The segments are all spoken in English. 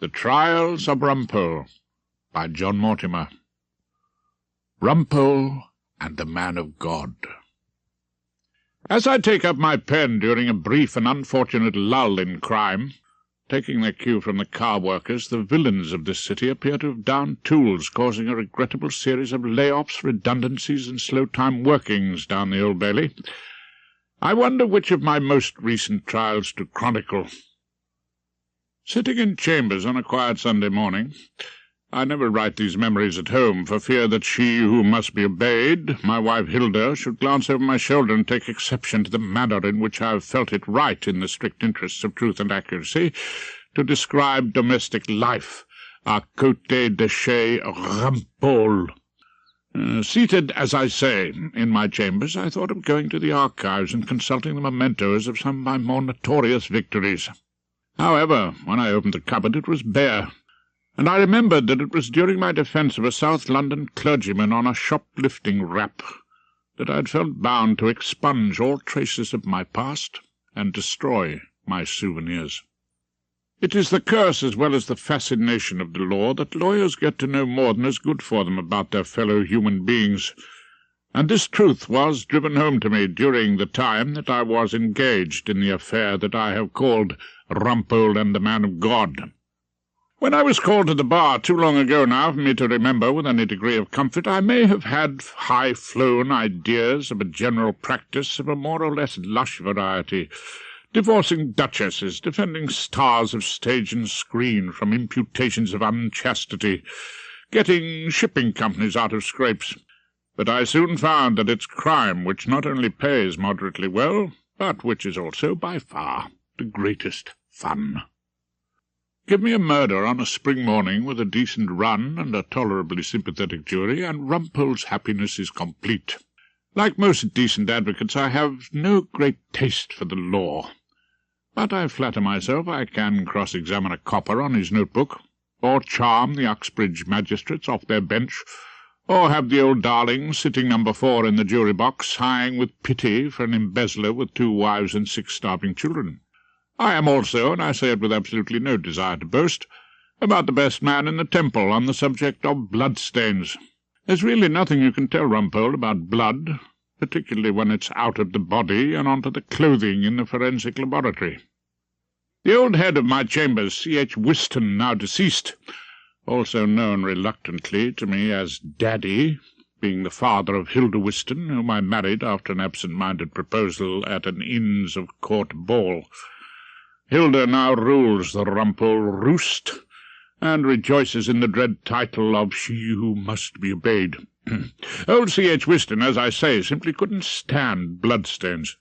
The Trials of Rumpole by John Mortimer. Rumpole and the Man of God. As I take up my pen during a brief and unfortunate lull in crime, taking their cue from the car workers, the villains of this city appear to have downed tools, causing a regrettable series of layoffs, redundancies, and slow-time workings down the Old Bailey. I wonder which of my most recent trials to chronicle. Sitting in chambers on a quiet Sunday morning, I never write these memories at home for fear that she who must be obeyed, my wife Hilda, should glance over my shoulder and take exception to the manner in which I have felt it right, in the strict interests of truth and accuracy, to describe domestic life à côté de chez Rumpole. Seated, as I say, in my chambers, I thought of going to the archives and consulting the mementos of some of my more notorious victories. However, when I opened the cupboard, it was bare, and I remembered that it was during my defence of a South London clergyman on a shoplifting rap that I had felt bound to expunge all traces of my past and destroy my souvenirs. It is the curse as well as the fascination of the law that lawyers get to know more than is good for them about their fellow human beings, and this truth was driven home to me during the time that I was engaged in the affair that I have called Rumpole and the Man of God. When I was called to the bar too long ago now for me to remember with any degree of comfort, I may have had high-flown ideas of a general practice of a more or less lush variety, divorcing duchesses, defending stars of stage and screen from imputations of unchastity, getting shipping companies out of scrapes. But I soon found that it's crime which not only pays moderately well, but which is also by far the greatest fun. Give me a murder on a spring morning with a decent run and a tolerably sympathetic jury, and Rumpole's happiness is complete. Like most decent advocates, I have no great taste for the law, but I flatter myself I can cross-examine a copper on his notebook, or charm the Uxbridge magistrates off their bench, or have the old darling sitting number 4 in the jury box, sighing with pity for an embezzler with 2 wives and 6 starving children. I am also, and I say it with absolutely no desire to boast, about the best man in the Temple on the subject of bloodstains. There's really nothing you can tell Rumpole about blood, particularly when it's out of the body and onto the clothing in the forensic laboratory. The old head of my chambers, C.H. Whiston, now deceased, also known reluctantly to me as Daddy, being the father of Hilda Whiston, whom I married after an absent-minded proposal at an Inns of Court ball. Hilda now rules the Rumpole roost, and rejoices in the dread title of she who must be obeyed. Old C.H. Whiston, as I say, simply couldn't stand bloodstains.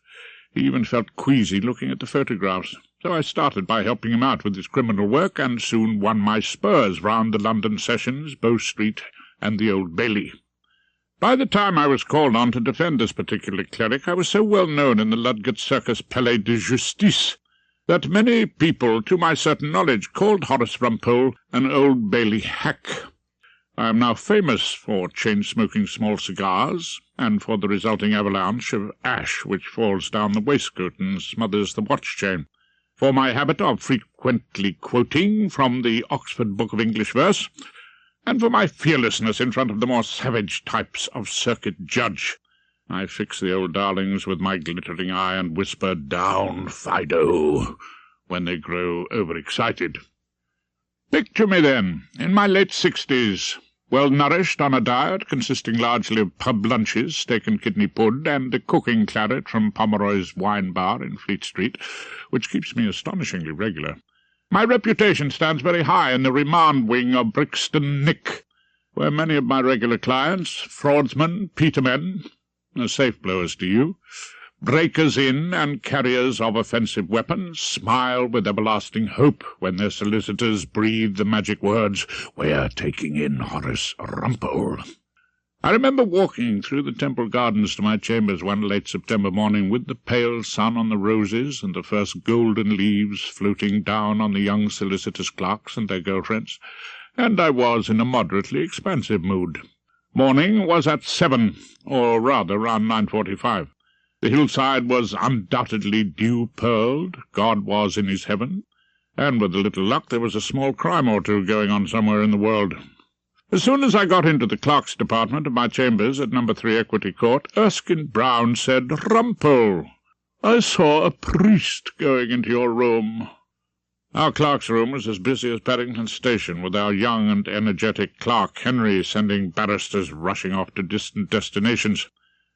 He even felt queasy looking at the photographs, so I started by helping him out with his criminal work, and soon won my spurs round the London Sessions, Bow Street, and the Old Bailey. By the time I was called on to defend this particular cleric, I was so well known in the Ludgate Circus Palais de Justice that many people, to my certain knowledge, called Horace Rumpole an Old Bailey hack. I am now famous for chain-smoking small cigars, and for the resulting avalanche of ash which falls down the waistcoat and smothers the watch-chain, for my habit of frequently quoting from the Oxford Book of English Verse, and for my fearlessness in front of the more savage types of circuit judge. I fix the old darlings with my glittering eye and whisper, "Down, Fido," when they grow overexcited. Picture me, then, in my late 60s, well-nourished on a diet consisting largely of pub lunches, steak and kidney pud, and the cooking claret from Pomeroy's wine bar in Fleet Street, which keeps me astonishingly regular. My reputation stands very high in the remand wing of Brixton Nick, where many of my regular clients, fraudsmen, petermen, safe blowers to you, breakers in and carriers of offensive weapons, smile with everlasting hope when their solicitors breathe the magic words, "We're taking in Horace Rumpole." I remember walking through the Temple Gardens to my chambers one late September morning with the pale sun on the roses and the first golden leaves floating down on the young solicitors' clerks and their girlfriends, and I was in a moderately expansive mood. Morning was at 7, or rather round 9:45. The hillside was undoubtedly dew-pearled, God was in his heaven, and with a little luck there was a small crime or two going on somewhere in the world. As soon as I got into the clerk's department of my chambers at No. 3 Equity Court, Erskine Brown said, "Rumpole, I saw a priest going into your room." Our clerk's room was as busy as Paddington Station, with our young and energetic clerk Henry sending barristers rushing off to distant destinations.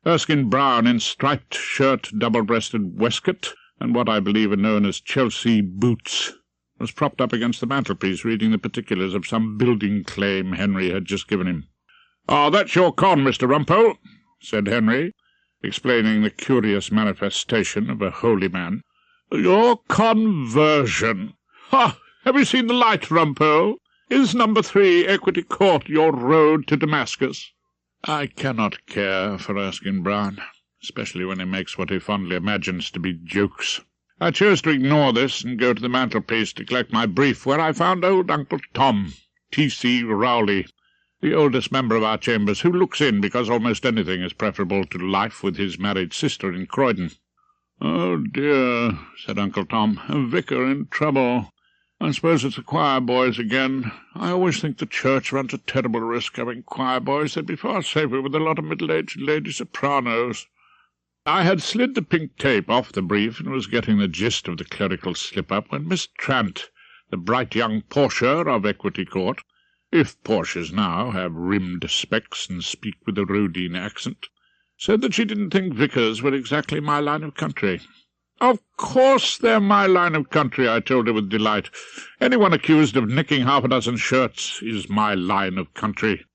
Erskine Brown, in striped shirt, double-breasted waistcoat, and what I believe are known as Chelsea boots, was propped up against the mantelpiece reading the particulars of some building claim Henry had just given him. "Ah, that's your con, Mr. Rumpole," said Henry, explaining the curious manifestation of a holy man. "Your conversion. Ha! Have you seen the light, Rumpole? Is No. 3 Equity Court your road to Damascus?" I cannot care for Erskine Brown, especially when he makes what he fondly imagines to be jokes. I chose to ignore this and go to the mantelpiece to collect my brief, where I found old Uncle Tom, T.C. Rowley, the oldest member of our chambers, who looks in because almost anything is preferable to life with his married sister in Croydon. "Oh, dear," said Uncle Tom, "a vicar in trouble. I suppose it's the choir boys again. I always think the church runs a terrible risk having choir boys. They'd be far safer with a lot of middle-aged lady sopranos." I had slid the pink tape off the brief and was getting the gist of the clerical slip-up when Miss Trant, the bright young Portia of Equity Court, if Portias now have rimmed specs and speak with a Rodine accent, said that she didn't think vicars were exactly my line of country. "Of course they're my line of country," I told her with delight. "Anyone accused of nicking half a dozen shirts is my line of country."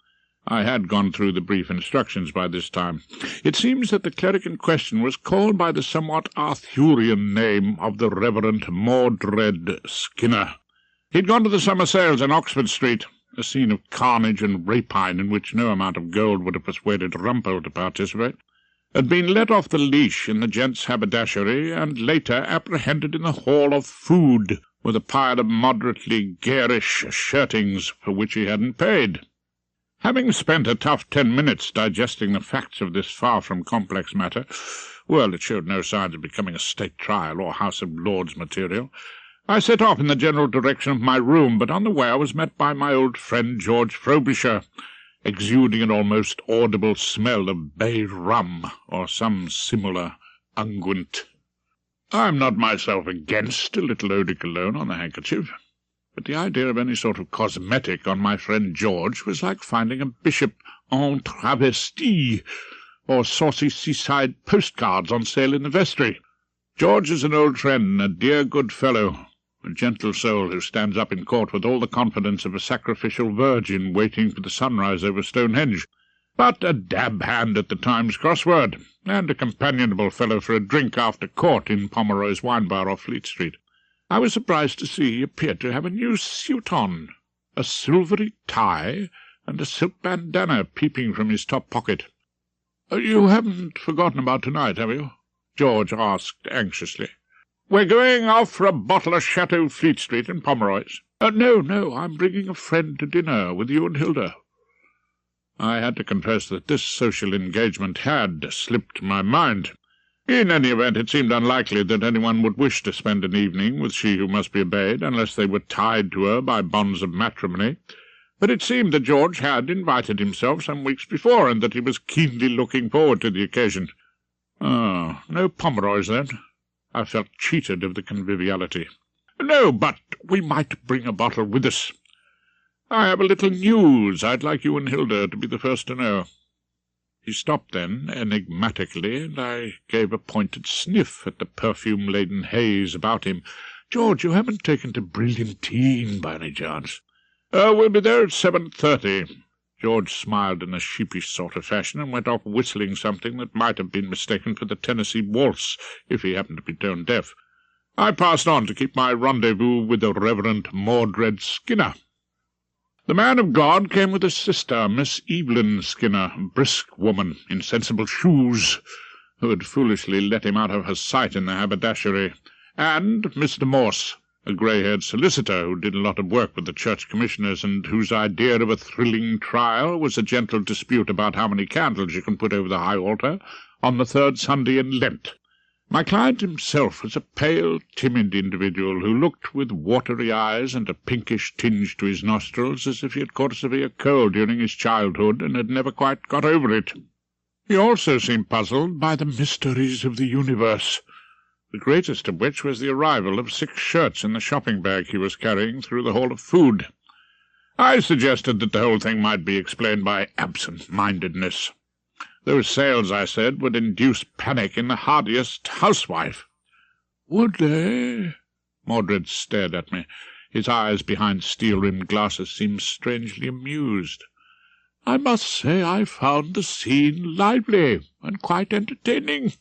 I had gone through the brief instructions by this time. It seems that the cleric in question was called by the somewhat Arthurian name of the Reverend Mordred Skinner. He'd gone to the summer sales in Oxford Street, a scene of carnage and rapine in which no amount of gold would have persuaded Rumpole to participate, had been let off the leash in the gents' haberdashery, and later apprehended in the Hall of Food with a pile of moderately garish shirtings for which he hadn't paid. Having spent a tough 10 minutes digesting the facts of this far-from-complex matter, well, it showed no signs of becoming a state trial or House of Lords material, I set off in the general direction of my room, but on the way I was met by my old friend George Frobisher, exuding an almost audible smell of bay rum or some similar unguent. I'm not myself against a little eau de cologne on the handkerchief, but the idea of any sort of cosmetic on my friend George was like finding a bishop en travesti or saucy seaside postcards on sale in the vestry. George is an old friend and a dear good fellow, a gentle soul who stands up in court with all the confidence of a sacrificial virgin waiting for the sunrise over Stonehenge, but a dab hand at the Times crossword, and a companionable fellow for a drink after court in Pomeroy's wine bar off Fleet Street. I was surprised to see he appeared to have a new suit on, a silvery tie, and a silk bandana peeping from his top pocket. "You haven't forgotten about tonight, have you?" George asked anxiously. "We're going off for a bottle of Chateau Fleet Street in Pomeroy's." No, I'm bringing a friend to dinner with you and Hilda." I had to confess that this social engagement had slipped my mind. In any event, it seemed unlikely that anyone would wish to spend an evening with she who must be obeyed, unless they were tied to her by bonds of matrimony. But it seemed that George had invited himself some weeks before, and that he was keenly looking forward to the occasion. Oh, no Pomeroy's, then. I felt cheated of the conviviality. "No, but we might bring a bottle with us. I have a little news I'd like you and Hilda to be the first to know." He stopped then, enigmatically, and I gave a pointed sniff at the perfume-laden haze about him. "George, you haven't taken to Brilliantine by any chance?" We'll be there at 7:30. George smiled in a sheepish sort of fashion and went off whistling something that might have been mistaken for the Tennessee Waltz, if he happened to be tone-deaf. I passed on to keep my rendezvous with the Reverend Mordred Skinner. The man of God came with his sister, Miss Evelyn Skinner, a brisk woman in sensible shoes, who had foolishly let him out of her sight in the haberdashery, and Mr. Morse, a grey-haired solicitor who did a lot of work with the church commissioners, and whose idea of a thrilling trial was a gentle dispute about how many candles you can put over the high altar on the third Sunday in Lent, My client himself was a pale, timid individual who looked with watery eyes and a pinkish tinge to his nostrils as if he had caught a severe cold during his childhood and had never quite got over it. He also seemed puzzled by the mysteries of the universe, the greatest of which was the arrival of 6 shirts in the shopping bag he was carrying through the Hall of Food. I suggested that the whole thing might be explained by absent-mindedness. Those sales, I said, would induce panic in the hardiest housewife. "Would they?" Mordred stared at me. His eyes behind steel-rimmed glasses seemed strangely amused. "I must say I found the scene lively and quite entertaining."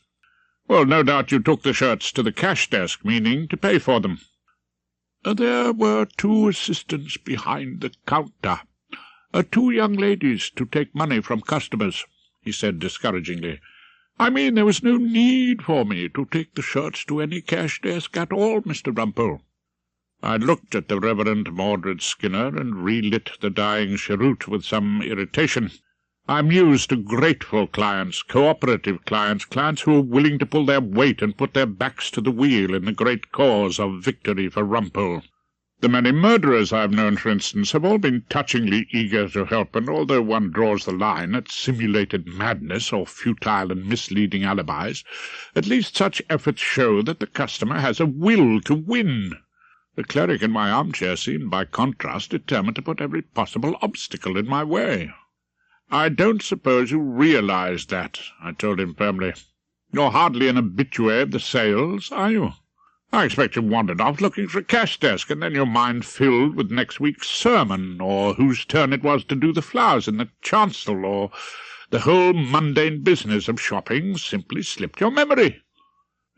"Well, no doubt you took the shirts to the cash desk, meaning to pay for them." "There were 2 assistants behind the counter, 2 young ladies to take money from customers," he said discouragingly. "I mean, there was no need for me to take the shirts to any cash desk at all, Mr. Rumpole." I looked at the Reverend Mordred Skinner and relit the dying cheroot with some irritation. I'm used to grateful clients, cooperative clients, clients who are willing to pull their weight and put their backs to the wheel in the great cause of victory for Rumpole. The many murderers I've known, for instance, have all been touchingly eager to help, and although one draws the line at simulated madness or futile and misleading alibis, at least such efforts show that the customer has a will to win. The cleric in my armchair seemed, by contrast, determined to put every possible obstacle in my way. "I don't suppose you realize that," I told him firmly. "You're hardly an habitué of the sales, are you? I expect you wandered off looking for a cash desk, and then your mind filled with next week's sermon, or whose turn it was to do the flowers in the chancel, or the whole mundane business of shopping simply slipped your memory."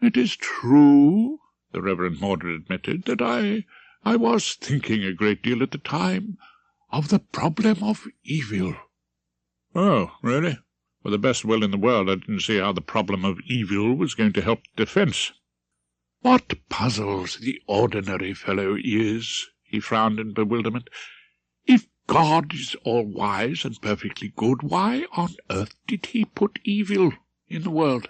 "It is true," the Reverend Mordred admitted, "that I was thinking a great deal at the time of the problem of evil." "Oh, really? With the best will in the world, I didn't see how the problem of evil was going to help defence." "What puzzles the ordinary fellow is," he frowned in bewilderment. "If God is all-wise and perfectly good, why on earth did he put evil in the world?"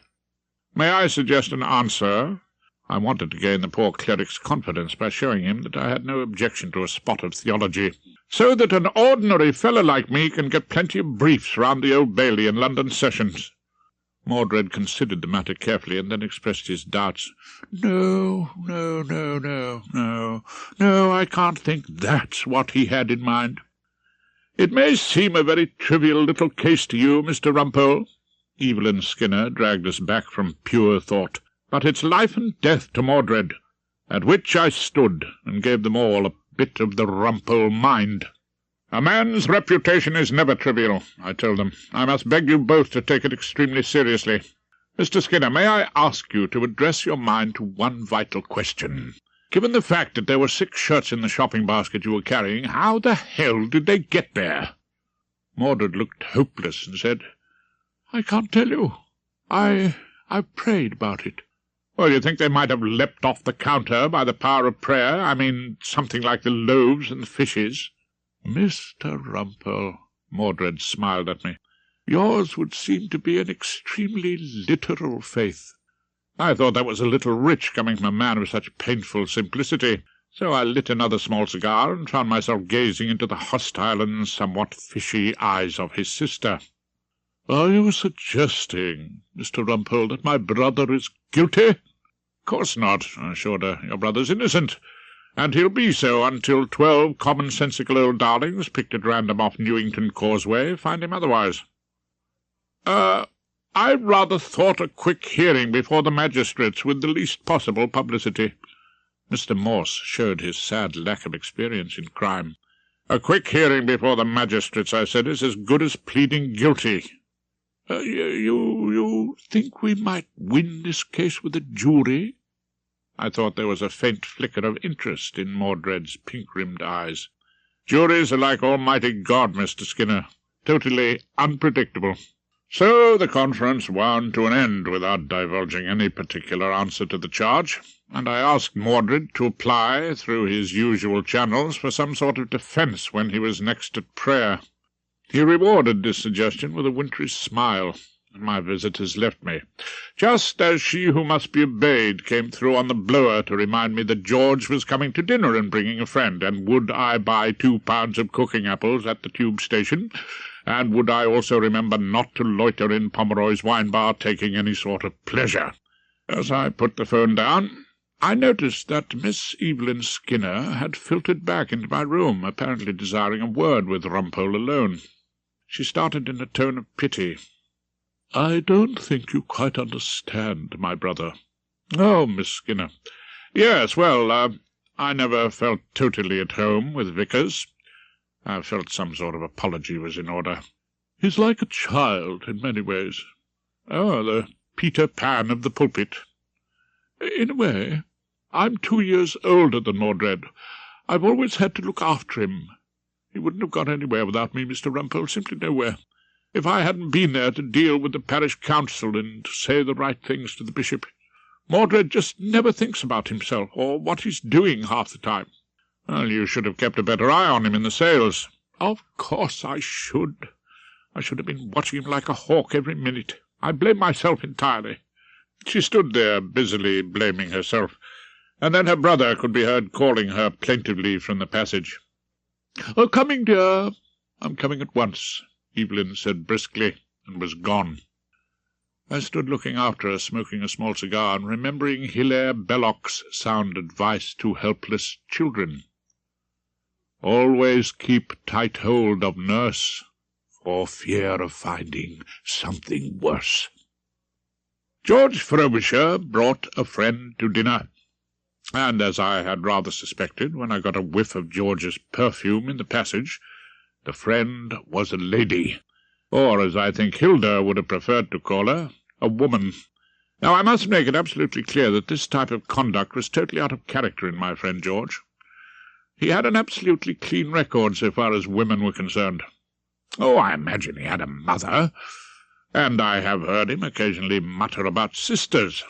"May I suggest an answer?" I wanted to gain the poor cleric's confidence by showing him that I had no objection to a spot of theology. "So that an ordinary fellow like me can get plenty of briefs round the Old Bailey and London sessions." Mordred considered the matter carefully, and then expressed his doubts. No, I can't think that's what he had in mind." "It may seem a very trivial little case to you, Mr. Rumpole." Evelyn Skinner dragged us back from pure thought. "But it's life and death to Mordred, at which I stood, and gave them all a bit of the Rumpole mind." "A man's reputation is never trivial," I told them. "I must beg you both to take it extremely seriously. Mr. Skinner, may I ask you to address your mind to one vital question? Given the fact that there were 6 shirts in the shopping basket you were carrying, how the hell did they get there?" Mordred looked hopeless and said, "I can't tell you. I've prayed about it." "Well, you think they might have leapt off the counter by the power of prayer? I mean, something like the loaves and the fishes?" "Mr. Rumpole," Mordred smiled at me, "yours would seem to be an extremely literal faith." I thought that was a little rich, coming from a man of such painful simplicity, so I lit another small cigar and found myself gazing into the hostile and somewhat fishy eyes of his sister. "Are you suggesting, Mr. Rumpole, that my brother is guilty?" "Of course not," I assured her. "Your brother's innocent, and he'll be so until 12 commonsensical old darlings, picked at random off Newington Causeway, find him otherwise." "I rather thought a quick hearing before the magistrates with the least possible publicity." Mr. Morse showed his sad lack of experience in crime. "A quick hearing before the magistrates," I said, "is as good as pleading guilty." You think we might win this case with a jury?" I thought there was a faint flicker of interest in Mordred's pink-rimmed eyes. "Juries are like Almighty God, Mr. Skinner, totally unpredictable." So the conference wound to an end without divulging any particular answer to the charge, and I asked Mordred to apply, through his usual channels, for some sort of defence when he was next at prayer. He rewarded this suggestion with a wintry smile. My visitors left me, just as she who must be obeyed came through on the blower to remind me that George was coming to dinner and bringing a friend, and would I buy 2 pounds of cooking apples at the tube station, and would I also remember not to loiter in Pomeroy's wine bar taking any sort of pleasure. As I put the phone down, I noticed that Miss Evelyn Skinner had filtered back into my room, apparently desiring a word with Rumpole alone. She started in a tone of pity. "I don't think you quite understand, my brother." "Oh, Miss Skinner. Yes, well, I never felt totally at home with Vickers. I felt some sort of apology was in order. He's like a child in many ways. Oh, the Peter Pan of the pulpit. In a way, I'm 2 years older than Mordred. I've always had to look after him. He wouldn't have got anywhere without me, Mr. Rumpole, simply nowhere. If I hadn't been there to deal with the parish council and to say the right things to the bishop. Mordred just never thinks about himself, or what he's doing half the time." "Well, you should have kept a better eye on him in the sales." "Of course I should. I should have been watching him like a hawk every minute. I blame myself entirely." She stood there busily blaming herself, and then her brother could be heard calling her plaintively from the passage. "Oh, coming, dear." "I'm coming at once," Evelyn said briskly, and was gone. I stood looking after her, smoking a small cigar, and remembering Hilaire Belloc's sound advice to helpless children. "Always keep tight hold of nurse, for fear of finding something worse." George Frobisher brought a friend to dinner, and as I had rather suspected when I got a whiff of George's perfume in the passage, the friend was a lady, or, as I think Hilda would have preferred to call her, a woman. Now, I must make it absolutely clear that this type of conduct was totally out of character in my friend George. He had an absolutely clean record so far as women were concerned. Oh, I imagine he had a mother, and I have heard him occasionally mutter about sisters.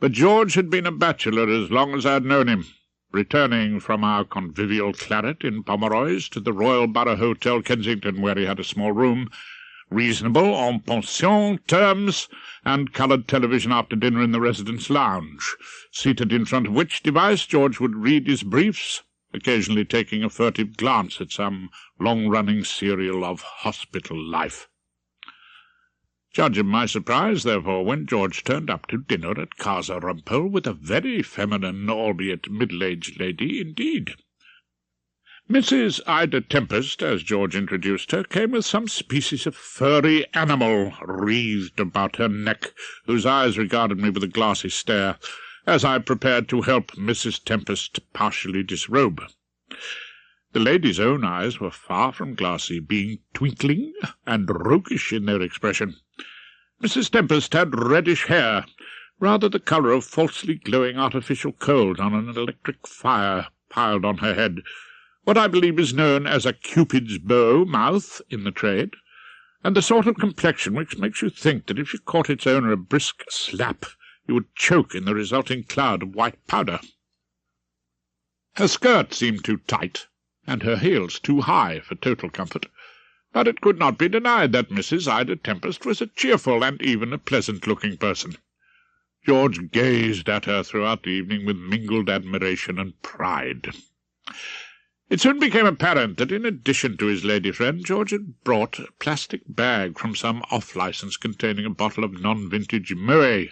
But George had been a bachelor as long as I had known him, returning from our convivial claret in Pomeroy's to the Royal Borough Hotel, Kensington, where he had a small room, reasonable en pension terms, and coloured television after dinner in the residence lounge, seated in front of which device George would read his briefs, occasionally taking a furtive glance at some long-running serial of hospital life. Judge of my surprise, therefore, when George turned up to dinner at Casa Rumpole with a very feminine, albeit middle-aged lady indeed. Mrs. Ida Tempest, as George introduced her, came with some species of furry animal wreathed about her neck, whose eyes regarded me with a glassy stare, as I prepared to help Mrs. Tempest partially disrobe. The lady's own eyes were far from glassy, being twinkling and roguish in their expression. Mrs. Tempest had reddish hair, rather the colour of falsely glowing artificial coals on an electric fire piled on her head, what I believe is known as a Cupid's bow mouth in the trade, and the sort of complexion which makes you think that if you caught its owner a brisk slap, you would choke in the resulting cloud of white powder. Her skirt seemed too tight, and her heels too high for total comfort, but it could not be denied that Mrs. Ida Tempest was a cheerful and even a pleasant-looking person. George gazed at her throughout the evening with mingled admiration and pride. It soon became apparent that in addition to his lady friend, George had brought a plastic bag from some off-licence containing a bottle of non-vintage Moet.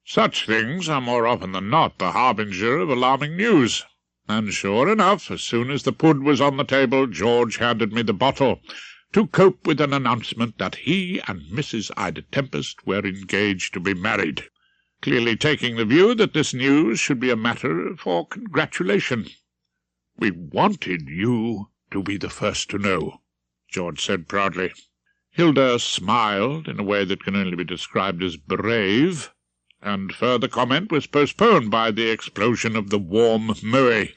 Such things are more often than not the harbinger of alarming news, and sure enough, as soon as the pud was on the table, George handed me the bottle, to cope with an announcement that he and Mrs. Ida Tempest were engaged to be married, clearly taking the view that this news should be a matter for congratulation. "We wanted you to be the first to know," George said proudly. Hilda smiled in a way that can only be described as brave, and further comment was postponed by the explosion of the warm Moet.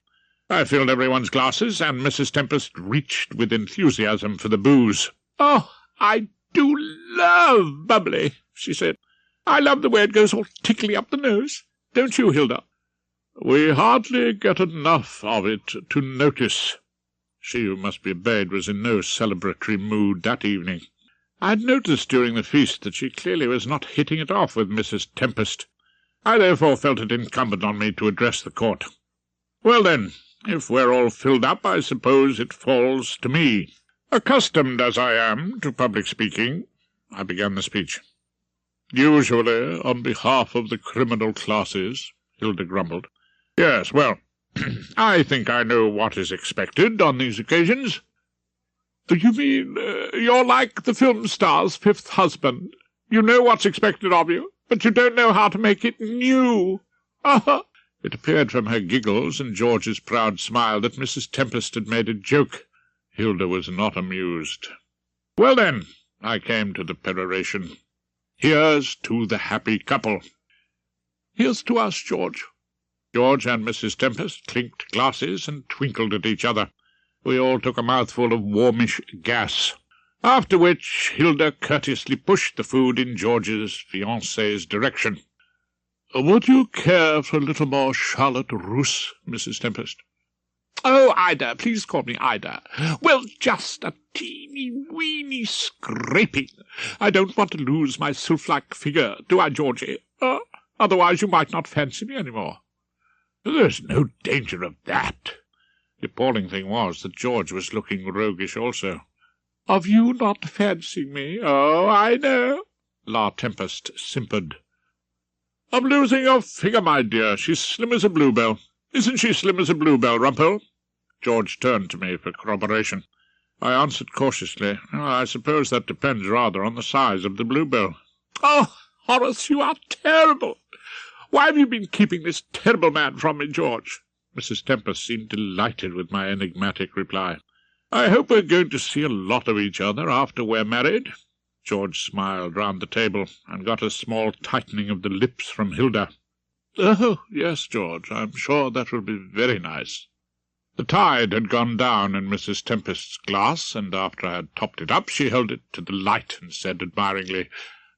I filled everyone's glasses, and Mrs. Tempest reached with enthusiasm for the booze. "Oh, I do love bubbly," she said. "I love the way it goes all tickly up the nose. Don't you, Hilda?" "We hardly get enough of it to notice." She who must be obeyed was in no celebratory mood that evening. I had noticed during the feast that she clearly was not hitting it off with Mrs. Tempest. I therefore felt it incumbent on me to address the court. Well, then, if we're all filled up, I suppose it falls to me. Accustomed as I am to public speaking, I began the speech. Usually on behalf of the criminal classes, Hilda grumbled. Yes, well, I think I know what is expected on these occasions. You mean you're like the film star's fifth husband? You know what's expected of you, but you don't know how to make it new. It appeared from her giggles and George's proud smile that Mrs. Tempest had made a joke. Hilda was not amused. Well, then, I came to the peroration. Here's to the happy couple. Here's to us, George. George and Mrs. Tempest clinked glasses and twinkled at each other. We all took a mouthful of warmish gas, after which Hilda courteously pushed the food in George's fiancée's direction. Would you care for a little more Charlotte Russe, Mrs. Tempest? Oh, Ida, please call me Ida. Well, just a teeny-weeny scraping. I don't want to lose my sylph-like figure, do I, Georgie? Otherwise you might not fancy me any more. There's no danger of that. The appalling thing was that George was looking roguish also. Of you not fancying me? Oh, I know. La Tempest simpered. I'm losing your figure, my dear. She's slim as a bluebell. Isn't she slim as a bluebell, Rumpole? George turned to me for corroboration. I answered cautiously, I suppose that depends rather on the size of the bluebell. Oh, Horace, you are terrible. Why have you been keeping this terrible man from me, George? Mrs. Tempest seemed delighted with my enigmatic reply. I hope we're going to see a lot of each other after we're married. George smiled round the table and got a small tightening of the lips from Hilda. Oh, yes, George, I'm sure that will be very nice. The tide had gone down in Mrs. Tempest's glass, and after I had topped it up, she held it to the light and said admiringly,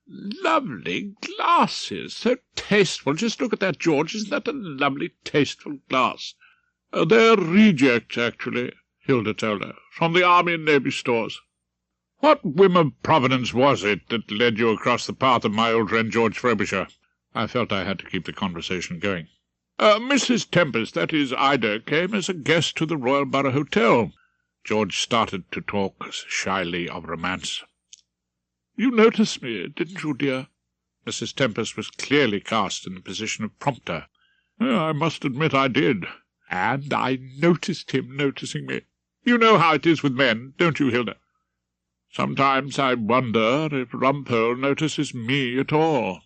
Lovely glasses, so tasteful. Just look at that, George. Isn't that a lovely, tasteful glass? They're rejects, actually, Hilda told her, from the Army and Navy stores. What whim of Providence was it that led you across the path of my old friend George Frobisher? I felt I had to keep the conversation going. Mrs. Tempest, that is, Ida, came as a guest to the Royal Borough Hotel. George started to talk shyly of romance. You noticed me, didn't you, dear? Mrs. Tempest was clearly cast in the position of prompter. I must admit I did. And I noticed him noticing me. You know how it is with men, don't you, Hilda? Sometimes I wonder if Rumpole notices me at all.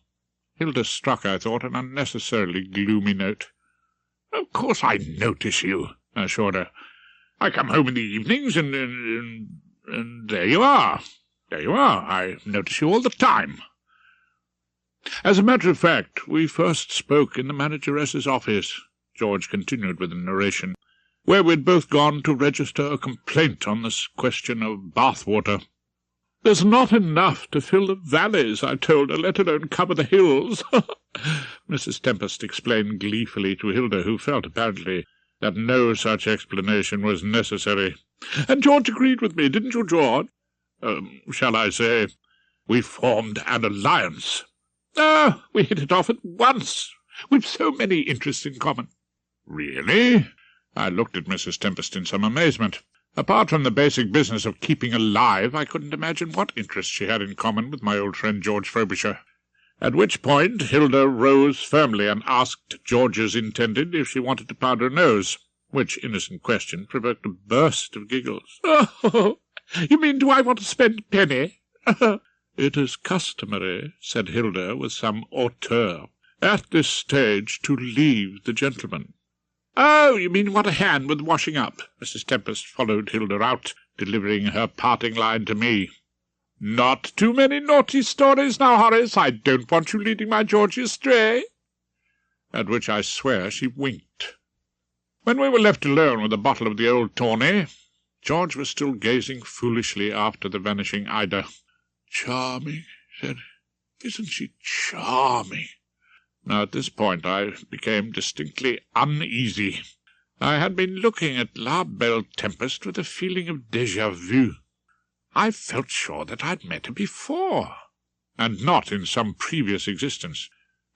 Hilda struck, I thought, an unnecessarily gloomy note. Of course I notice you, I assured her. I come home in the evenings, and there you are. There you are. I notice you all the time. As a matter of fact, we first spoke in the manageress's office, George continued with the narration, where we'd both gone to register a complaint on this question of bath-water. There's not enough to fill the valleys, I told her, let alone cover the hills. Mrs. Tempest explained gleefully to Hilda, who felt apparently that no such explanation was necessary. And George agreed with me, didn't you, George? Shall I say, we formed an alliance. We hit it off at once. We've so many interests in common. Really? I looked at Mrs. Tempest in some amazement. Apart from the basic business of keeping alive, I couldn't imagine what interests she had in common with my old friend George Frobisher. At which point Hilda rose firmly and asked George's intended if she wanted to powder her nose, which innocent question provoked a burst of giggles. Oh, you mean, do I want to spend a penny? It is customary, said Hilda with some hauteur, at this stage to leave the gentleman. Oh, you mean want a hand with washing up? Mrs. Tempest followed Hilda out, delivering her parting line to me. Not too many naughty stories now, Horace. I don't want you leading my Georgie astray. At which I swear she winked. When we were left alone with a bottle of the old tawny, George was still gazing foolishly after the vanishing Ida. Charming, he said. Isn't she charming? Now, at this point I became distinctly uneasy. I had been looking at La Belle Tempest with a feeling of déjà vu. I felt sure that I'd met her before, and not in some previous existence.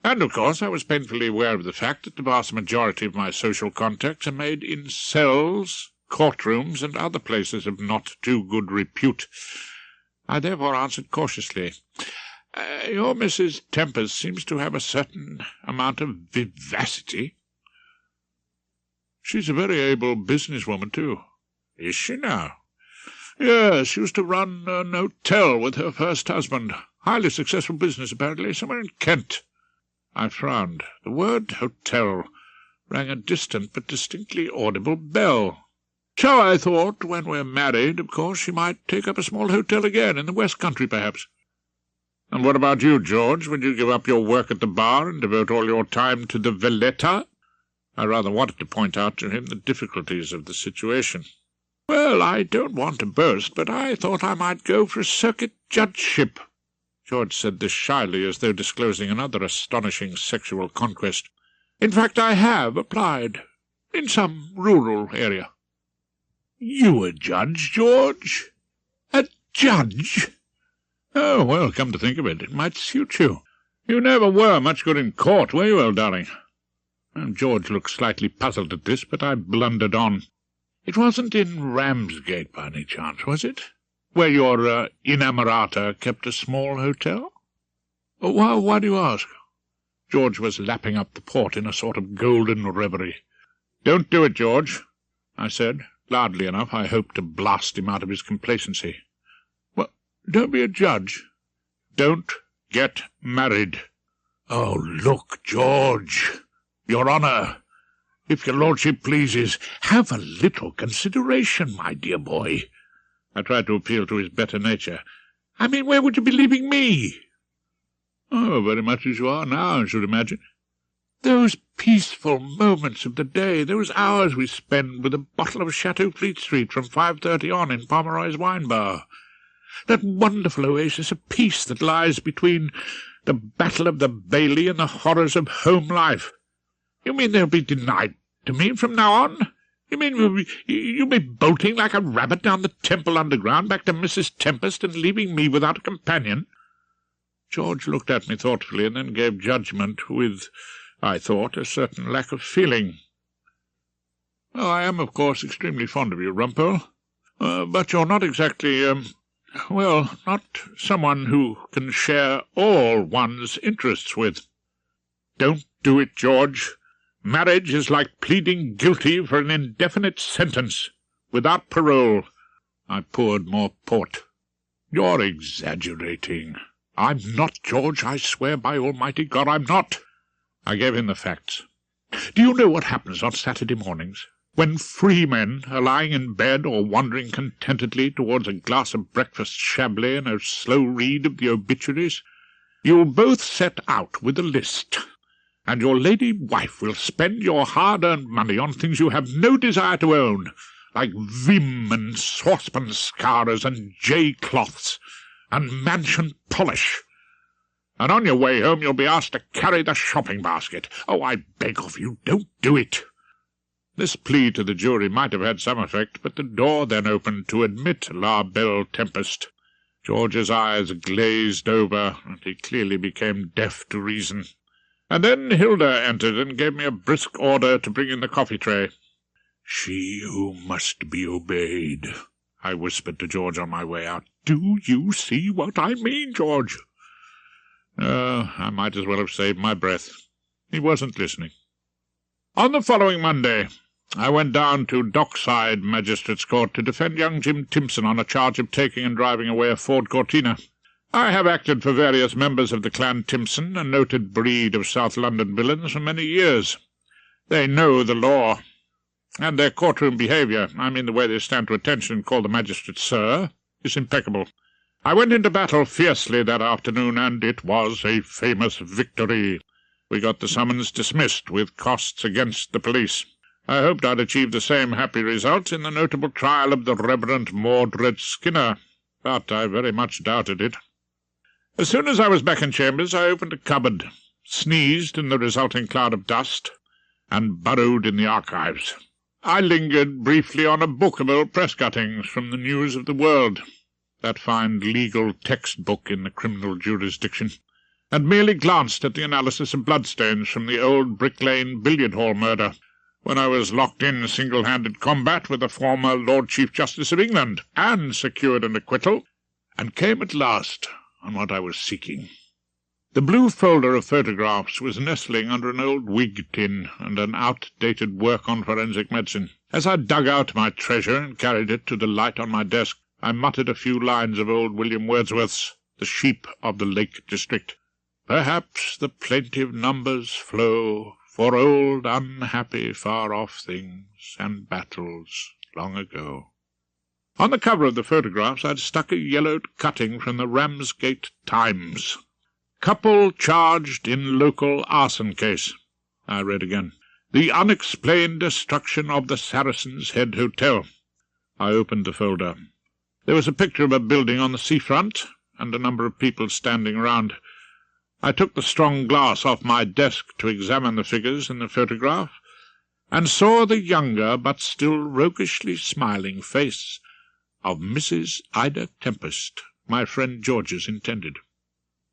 And, of course, I was painfully aware of the fact that the vast majority of my social contacts are made in cells, courtrooms, and other places of not too good repute. I therefore answered cautiously, "Your Mrs. Tempest seems to have a certain amount of vivacity." "She's a very able businesswoman, too." "Is she now?" "Yes, she used to run an hotel with her first husband. Highly successful business, apparently, somewhere in Kent." I frowned. The word hotel rang a distant but distinctly audible bell. "So I thought, when we're married, of course, she might take up a small hotel again, in the West Country, perhaps." "And what about you, George? Would you give up your work at the bar and devote all your time to the Valletta?" I rather wanted to point out to him the difficulties of the situation. "Well, I don't want to boast, but I thought I might go for a circuit judgeship." George said this shyly, as though disclosing another astonishing sexual conquest. "In fact, I have applied, in some rural area." "You a judge, George? A judge?" "Oh, well, come to think of it, it might suit you. You never were much good in court, were you, old darling?" George looked slightly puzzled at this, but I blundered on. "It wasn't in Ramsgate, by any chance, was it? Where your inamorata kept a small hotel?" Why do you ask?" George was lapping up the port in a sort of golden reverie. "Don't do it, George," I said, loudly enough, I hoped, to blast him out of his complacency. "Well, don't be a judge." "Don't get married." "Oh, look, George, Your Honour, if your lordship pleases, have a little consideration, my dear boy." I tried to appeal to his better nature. "I mean, where would you be leaving me?" "Oh, very much as you are now, I should imagine." "Those peaceful moments of the day, those hours we spend with a bottle of Chateau Fleet Street from 5:30 on in Pomeroy's wine bar. That wonderful oasis of peace that lies between the Battle of the Bailey and the horrors of home life. You mean they'll be denied to me from now on? You mean you'll be bolting like a rabbit down the Temple Underground back to Mrs. Tempest and leaving me without a companion?" George looked at me thoughtfully and then gave judgment with, I thought, a certain lack of feeling. "Well, I am, of course, extremely fond of you, Rumpole, but you're not exactly, not someone who can share all one's interests with." "Don't do it, George. Marriage is like pleading guilty for an indefinite sentence, without parole." I poured more port. "You're exaggerating." "I'm not, George. I swear by Almighty God I'm not." I gave him the facts. "Do you know what happens on Saturday mornings, when free men are lying in bed or wandering contentedly towards a glass of breakfast Chablis and a slow read of the obituaries? You'll both set out with a list, and your lady wife will spend your hard-earned money on things you have no desire to own, like vim and saucepan scourers and jay-cloths and mansion polish. And on your way home you'll be asked to carry the shopping basket. Oh, I beg of you, don't do it." This plea to the jury might have had some effect, but the door then opened to admit La Belle Tempest. George's eyes glazed over, and he clearly became deaf to reason. And then Hilda entered and gave me a brisk order to bring in the coffee-tray. "She who must be obeyed," I whispered to George on my way out. "Do you see what I mean, George?" I might as well have saved my breath. He wasn't listening. On the following Monday, I went down to Dockside Magistrates' Court to defend young Jim Timpson on a charge of taking and driving away a Ford Cortina. I have acted for various members of the clan Timpson, a noted breed of South London villains, for many years. They know the law, and their courtroom behaviour, I mean the way they stand to attention and call the magistrate sir, is impeccable. I went into battle fiercely that afternoon, and it was a famous victory. We got the summons dismissed, with costs against the police. I hoped I'd achieve the same happy result in the notable trial of the Reverend Mordred Skinner, but I very much doubted it. As soon as I was back in chambers, I opened a cupboard, sneezed in the resulting cloud of dust, and burrowed in the archives. I lingered briefly on a book of old press cuttings from the news of the world. that fine legal textbook in the criminal jurisdiction, and merely glanced at the analysis of bloodstains from the old Brick Lane billiard-hall murder, when I was locked in single-handed combat with the former Lord Chief Justice of England, and secured an acquittal, and came at last on what I was seeking. The blue folder of photographs was nestling under an old wig tin and an outdated work on forensic medicine. As I dug out my treasure and carried it to the light on my desk, I muttered a few lines of old William Wordsworth's The Sheep of the Lake District. Perhaps the plaintive numbers flow for old unhappy far-off things and battles long ago. On the cover of the photographs I'd stuck a yellowed cutting from the Ramsgate Times. Couple charged in local arson case. I read again. The unexplained destruction of the Saracen's Head Hotel. I opened the folder. There was a picture of a building on the seafront, and a number of people standing around. I took the strong glass off my desk to examine the figures in the photograph, and saw the younger but still roguishly smiling face of Mrs. Ida Tempest, my friend George's intended.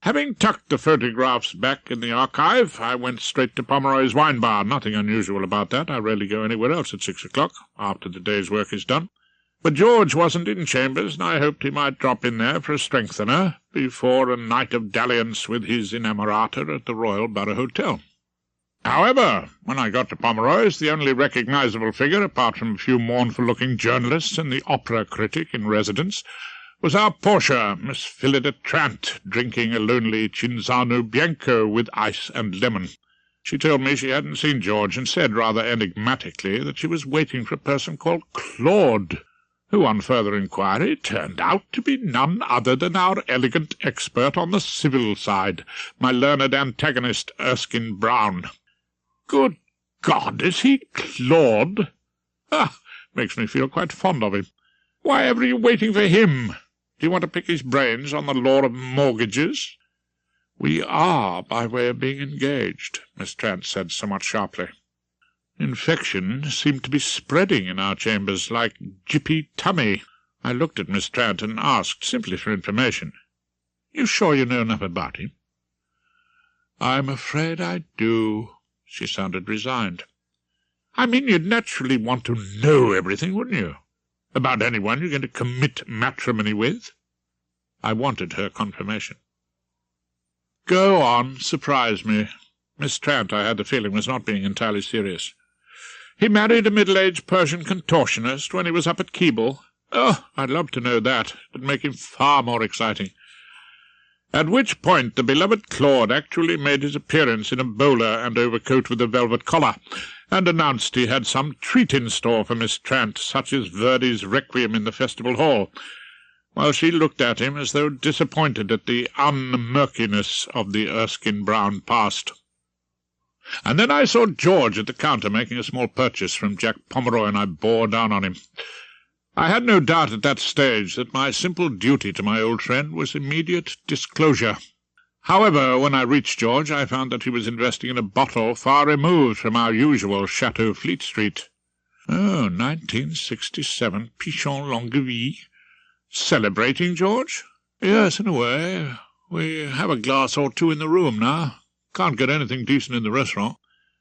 Having tucked the photographs back in the archive, I went straight to Pomeroy's wine bar. Nothing unusual about that. I rarely go anywhere else at 6 o'clock, after the day's work is done. But George wasn't in chambers, and I hoped he might drop in there for a strengthener before a night of dalliance with his inamorata at the Royal Borough Hotel. However, when I got to Pomeroy's, the only recognisable figure, apart from a few mournful-looking journalists and the opera critic in residence, was our Portia, Miss Phillida Trant, drinking a lonely Cinzano Bianco with ice and lemon. She told me she hadn't seen George, and said rather enigmatically that she was waiting for a person called Claude, who on further inquiry turned out to be none other than our elegant expert on the civil side, my learned antagonist Erskine Brown. Good God, is he Claude? Makes me feel quite fond of him. Why ever are you waiting for him? Do you want to pick his brains on the law of mortgages? We are, by way of being engaged, Miss Trant said somewhat sharply. Infection seemed to be spreading in our chambers like jippy tummy. I looked at Miss Trant and asked, simply for information, "You sure you know enough about him?" "I'm afraid I do." She sounded resigned. "I mean, you'd naturally want to know everything, wouldn't you? About anyone you're going to commit matrimony with?" I wanted her confirmation. "Go on, surprise me." Miss Trant, I had the feeling, was not being entirely serious. "He married a middle-aged Persian contortionist when he was up at Keble." "Oh, I'd love to know that. It'd make him far more exciting." At which point the beloved Claude actually made his appearance in a bowler and overcoat with a velvet collar, and announced he had some treat in store for Miss Trant, such as Verdi's Requiem in the Festival Hall, while she looked at him as though disappointed at the unmurkiness of the Erskine Brown past. And then I saw George at the counter making a small purchase from Jack Pomeroy, and I bore down on him. I had no doubt at that stage that my simple duty to my old friend was immediate disclosure. However, when I reached George, I found that he was investing in a bottle far removed from our usual Chateau Fleet Street. Oh, 1967 Pichon Longueville. Celebrating, George? Yes, in a way. We have a glass or two in the room now. Can't get anything decent in the restaurant.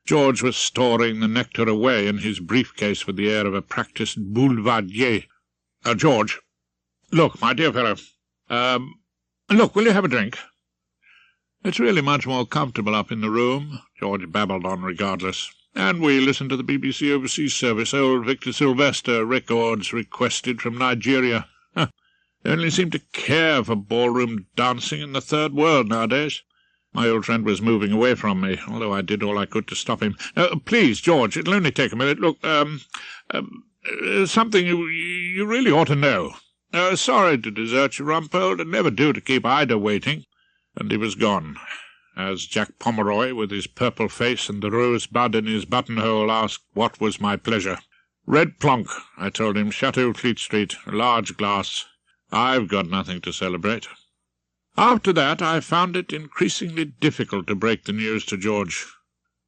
George was storing the nectar away in his briefcase with the air of a practised boulevardier. George, look, my dear fellow, look, will you have a drink? It's really much more comfortable up in the room, George babbled on regardless. And we listen to the BBC Overseas Service, old Victor Sylvester records requested from Nigeria. They only seem to care for ballroom dancing in the third world nowadays. My old friend was moving away from me, although I did all I could to stop him. Please, George, it'll only take a minute. Look, something you really ought to know. Sorry to desert you, Rumpole. It'd never do to keep Ida waiting." And he was gone, as Jack Pomeroy, with his purple face and the rosebud in his buttonhole, asked what was my pleasure. "Red plonk," I told him, "Chateau Fleet Street, a large glass. I've got nothing to celebrate." After that I found it increasingly difficult to break the news to George,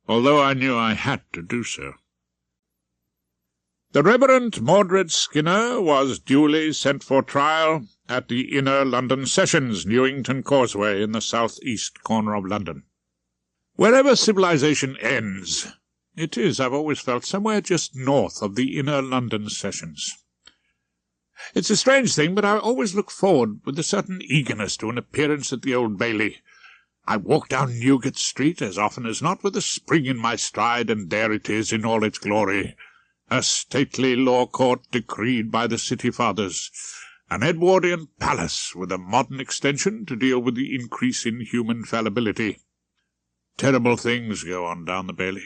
although I knew I had to do so. The Reverend Mordred Skinner was duly sent for trial at the Inner London Sessions, Newington Causeway, in the south-east corner of London. Wherever civilization ends, it is, I've always felt, somewhere just north of the Inner London Sessions. It's a strange thing, but I always look forward with a certain eagerness to an appearance at the Old Bailey. I walk down Newgate Street as often as not with a spring in my stride, and there it is in all its glory. A stately law court decreed by the city fathers, an Edwardian palace with a modern extension to deal with the increase in human fallibility. Terrible things go on down the Bailey,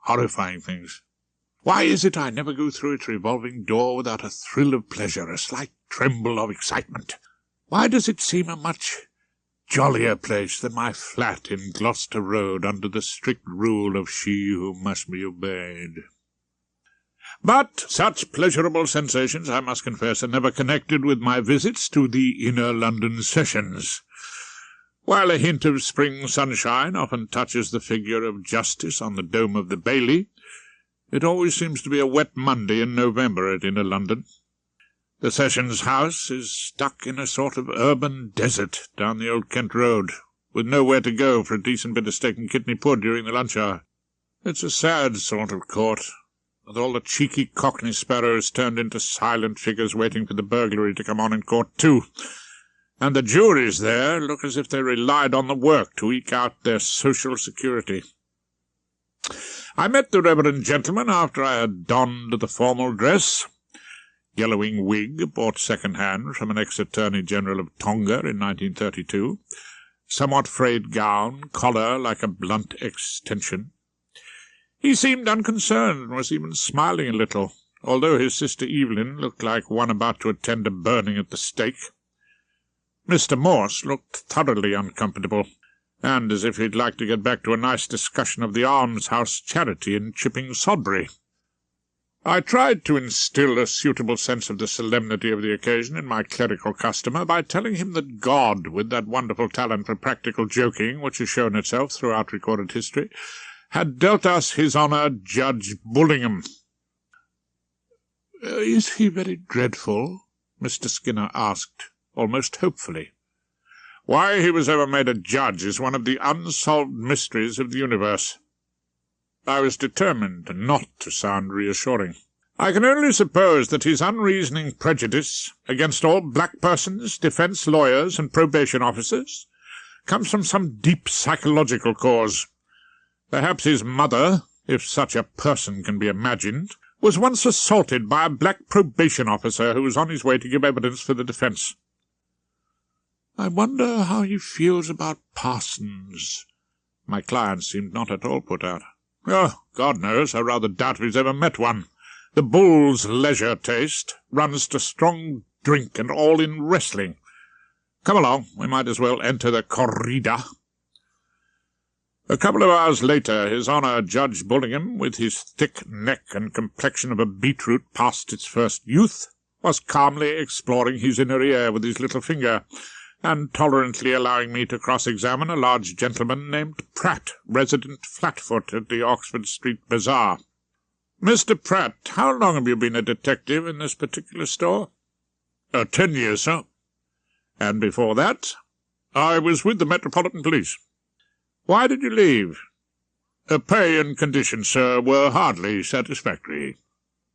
horrifying things. Why is it I never go through its revolving door without a thrill of pleasure, a slight tremble of excitement? Why does it seem a much jollier place than my flat in Gloucester Road under the strict rule of she who must be obeyed? But such pleasurable sensations, I must confess, are never connected with my visits to the Inner London Sessions. While a hint of spring sunshine often touches the figure of justice on the dome of the Bailey, it always seems to be a wet Monday in November at Inner London. The Sessions House is stuck in a sort of urban desert down the Old Kent Road, with nowhere to go for a decent bit of steak and kidney pud during the lunch hour. It's a sad sort of court, with all the cheeky cockney sparrows turned into silent figures waiting for the burglary to come on in court too. And the juries there look as if they relied on the work to eke out their social security. I met the reverend gentleman after I had donned the formal dress. Yellowing wig, bought second-hand from an ex-Attorney General of Tonga in 1932. Somewhat frayed gown, collar like a blunt extension. He seemed unconcerned and was even smiling a little, although his sister Evelyn looked like one about to attend a burning at the stake. Mr. Morse looked thoroughly uncomfortable, and as if he'd like to get back to a nice discussion of the almshouse charity in Chipping Sodbury. I tried to instill a suitable sense of the solemnity of the occasion in my clerical customer by telling him that God, with that wonderful talent for practical joking which has shown itself throughout recorded history, had dealt us his honour Judge Bullingham. "Is he very dreadful?" Mr. Skinner asked, almost hopefully. Why he was ever made a judge is one of the unsolved mysteries of the universe. I was determined not to sound reassuring. I can only suppose that his unreasoning prejudice against all black persons, defence lawyers, and probation officers comes from some deep psychological cause. Perhaps his mother, if such a person can be imagined, was once assaulted by a black probation officer who was on his way to give evidence for the defence. I wonder how he feels about parsons. My client seemed not at all put out. Oh, God knows, I rather doubt if he's ever met one. The bull's leisure taste runs to strong drink and all in wrestling. Come along, we might as well enter the corrida. A couple of hours later, His Honour Judge Bullingham, with his thick neck and complexion of a beetroot past its first youth, was calmly exploring his inner ear with his little finger, and tolerantly allowing me to cross-examine a large gentleman named Pratt, resident Flatfoot at the Oxford Street Bazaar. "Mr. Pratt, how long have you been a detective in this particular store?" 10 years, sir." "And before that?" "I was with the Metropolitan Police." "Why did you leave?" "Pay and conditions, sir, were hardly satisfactory."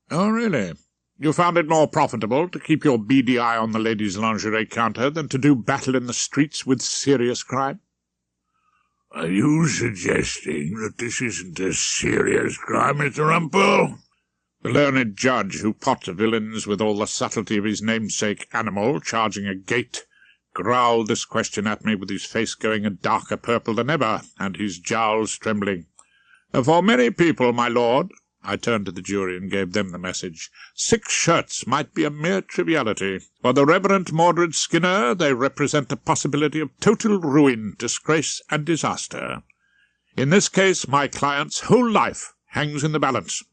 "Oh, really? You found it more profitable to keep your beady eye on the ladies' lingerie counter than to do battle in the streets with serious crime?" "Are you suggesting that this isn't a serious crime, Mr. Rumpole?" The learned judge, who pots villains with all the subtlety of his namesake animal, charging a gate, growled this question at me with his face going a darker purple than ever, and his jowls trembling. "For many people, my lord," I turned to the jury and gave them the message, "6 shirts might be a mere triviality. For the Reverend Mordred Skinner, they represent the possibility of total ruin, disgrace, and disaster. In this case, my client's whole life hangs in the balance."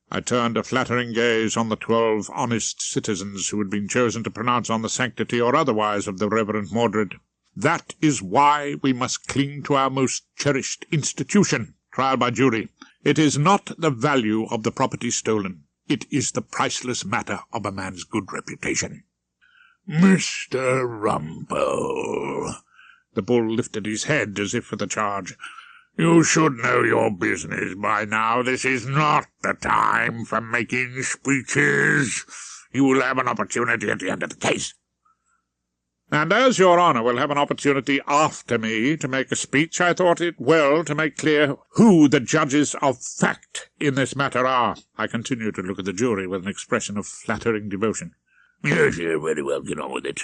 I turned a flattering gaze on the 12 honest citizens who had been chosen to pronounce on the sanctity or otherwise of the Reverend Mordred. That is why we must cling to our most cherished institution, trial by jury. It is not the value of the property stolen. It is the priceless matter of a man's good reputation. Mr. Rumpole. The bull lifted his head as if for the charge. You should know your business by now. This is not the time for making speeches. You will have an opportunity at the end of the case. And as your honour will have an opportunity after me to make a speech, I thought it well to make clear who the judges of fact in this matter are. I continued to look at the jury with an expression of flattering devotion. Yes, very well, get on with it.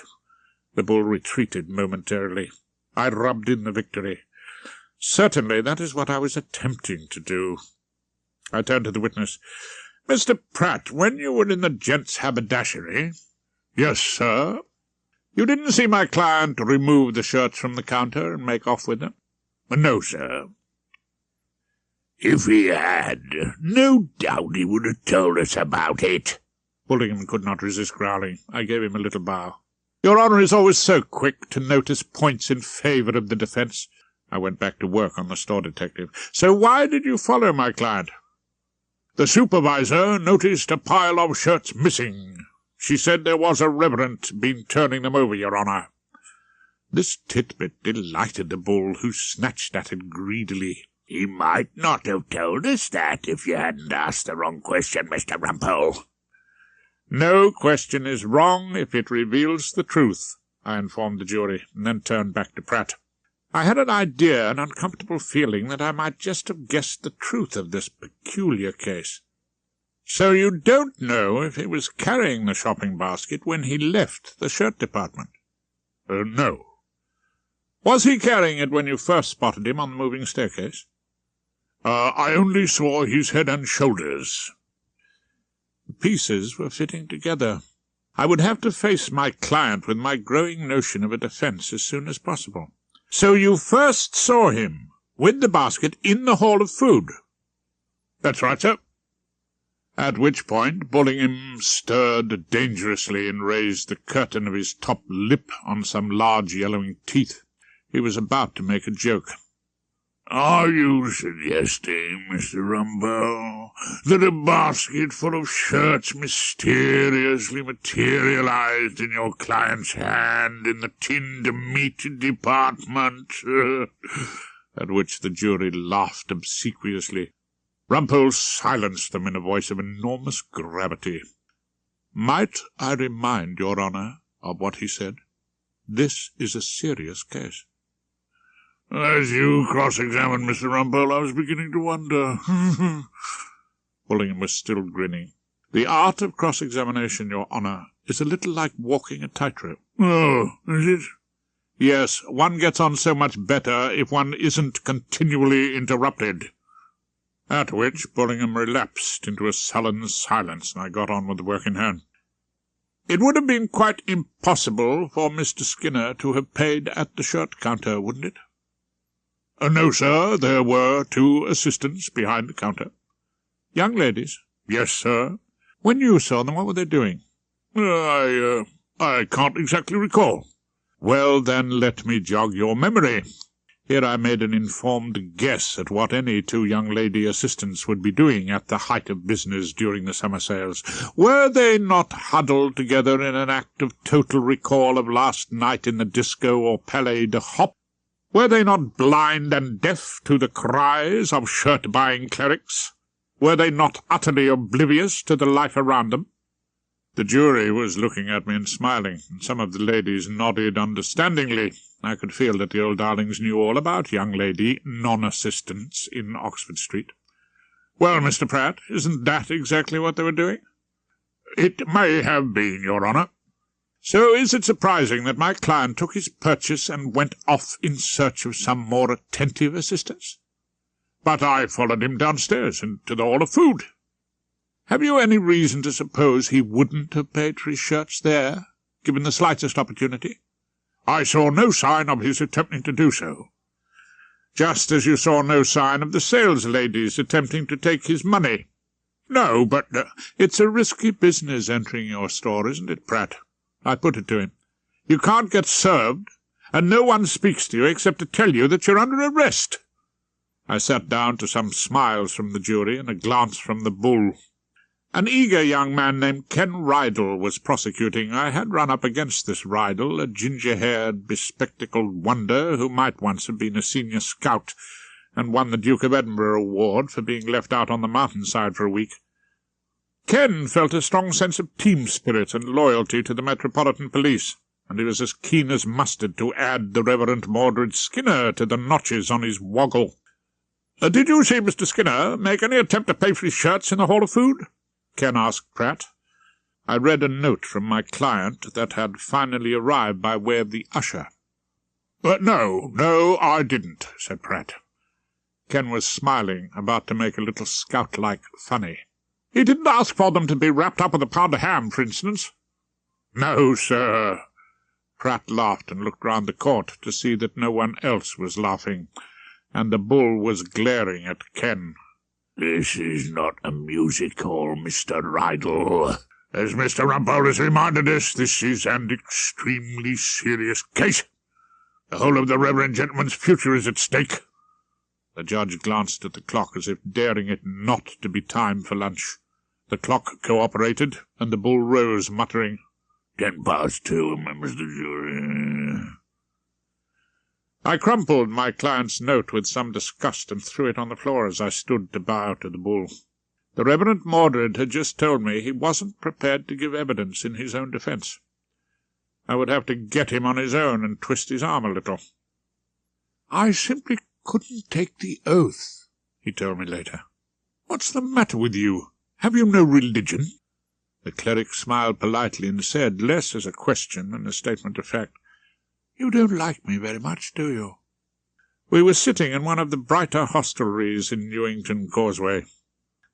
The bull retreated momentarily. I rubbed in the victory. Certainly, that is what I was attempting to do. I turned to the witness. Mr. Pratt, when you were in the gents' haberdashery— Yes, sir. You didn't see my client remove the shirts from the counter and make off with them? No, sir. If he had, no doubt he would have told us about it. Bullingham could not resist growling. I gave him a little bow. Your honour is always so quick to notice points in favour of the defence. I went back to work on the store detective. So why did you follow my client? The supervisor noticed a pile of shirts missing. She said there was a reverend been turning them over, your honour. This titbit delighted the bull, who snatched at it greedily. He might not have told us that if you hadn't asked the wrong question, Mr. Rumpole. No question is wrong if it reveals the truth, I informed the jury, and then turned back to Pratt. I had an idea, an uncomfortable feeling, that I might just have guessed the truth of this peculiar case. So you don't know if he was carrying the shopping basket when he left the shirt department? No. Was he carrying it when you first spotted him on the moving staircase? I only saw his head and shoulders. The pieces were fitting together. I would have to face my client with my growing notion of a defence as soon as possible. So you first saw him, with the basket, in the hall of food? That's right, sir. At which point Bullingham stirred dangerously and raised the curtain of his top lip on some large yellowing teeth. He was about to make a joke. Are you suggesting, Mr. Rumpole, that a basket full of shirts mysteriously materialized in your client's hand in the tinned meat department? At which the jury laughed obsequiously. Rumpole silenced them in a voice of enormous gravity. Might I remind your honour of what he said? This is a serious case. As you cross-examined Mr. Rumpole, I was beginning to wonder. Bullingham was still grinning. The art of cross-examination, your honour, is a little like walking a tightrope. Oh, is it? Yes, one gets on so much better if one isn't continually interrupted. At which Bullingham relapsed into a sullen silence, and I got on with the work in hand. It would have been quite impossible for Mr. Skinner to have paid at the shirt counter, wouldn't it? No, sir. There were 2 assistants behind the counter. Young ladies? Yes, sir. When you saw them, what were they doing? I can't exactly recall. Well, then, let me jog your memory. Here I made an informed guess at what any 2 young lady assistants would be doing at the height of business during the summer sales. Were they not huddled together in an act of total recall of last night in the disco or Palais de Hop? Were they not blind and deaf to the cries of shirt-buying clerics? Were they not utterly oblivious to the life around them? The jury was looking at me and smiling, and some of the ladies nodded understandingly. I could feel that the old darlings knew all about young lady non-assistants in Oxford Street. Well, Mr. Pratt, isn't that exactly what they were doing? It may have been, your honour. So is it surprising that my client took his purchase and went off in search of some more attentive assistance? But I followed him downstairs into the hall of food. Have you any reason to suppose he wouldn't have paid for his shirts there, given the slightest opportunity? I saw no sign of his attempting to do so. Just as you saw no sign of the salesladies attempting to take his money. No, but— It's a risky business entering your store, isn't it, Pratt? I put it to him. You can't get served, and no one speaks to you except to tell you that you're under arrest. I sat down to some smiles from the jury and a glance from the bull. An eager young man named Ken Rydell was prosecuting. I had run up against this Rydell, a ginger-haired, bespectacled wonder who might once have been a senior scout and won the Duke of Edinburgh Award for being left out on the mountainside for a week. Ken felt a strong sense of team spirit and loyalty to the Metropolitan Police, and he was as keen as mustard to add the Reverend Mordred Skinner to the notches on his woggle. "Did you see Mr. Skinner make any attempt to pay for his shirts in the Hall of Food?" Ken asked Pratt. I read a note from my client that had finally arrived by way of the usher. No, I didn't," said Pratt. Ken was smiling, about to make a little scout-like funny. "He didn't ask for them to be wrapped up with a pound of ham, for instance?" "No, sir." Pratt laughed and looked round the court to see that no one else was laughing, and the bull was glaring at Ken. "This is not a music hall, Mr. Rydell. As Mr. Rumpole has reminded us, this is an extremely serious case. The whole of the reverend gentleman's future is at stake." The judge glanced at the clock as if daring it not to be time for lunch. The clock cooperated, and the bull rose, muttering, 2:10, members of the jury. I crumpled my client's note with some disgust and threw it on the floor as I stood to bow to the bull. The Reverend Mordred had just told me he wasn't prepared to give evidence in his own defence. I would have to get him on his own and twist his arm a little. "I simply couldn't take the oath," he told me later. "What's the matter with you? Have you no religion?" The cleric smiled politely and said, less as a question than a statement of fact, "You don't like me very much, do you?" We were sitting in one of the brighter hostelries in Newington Causeway.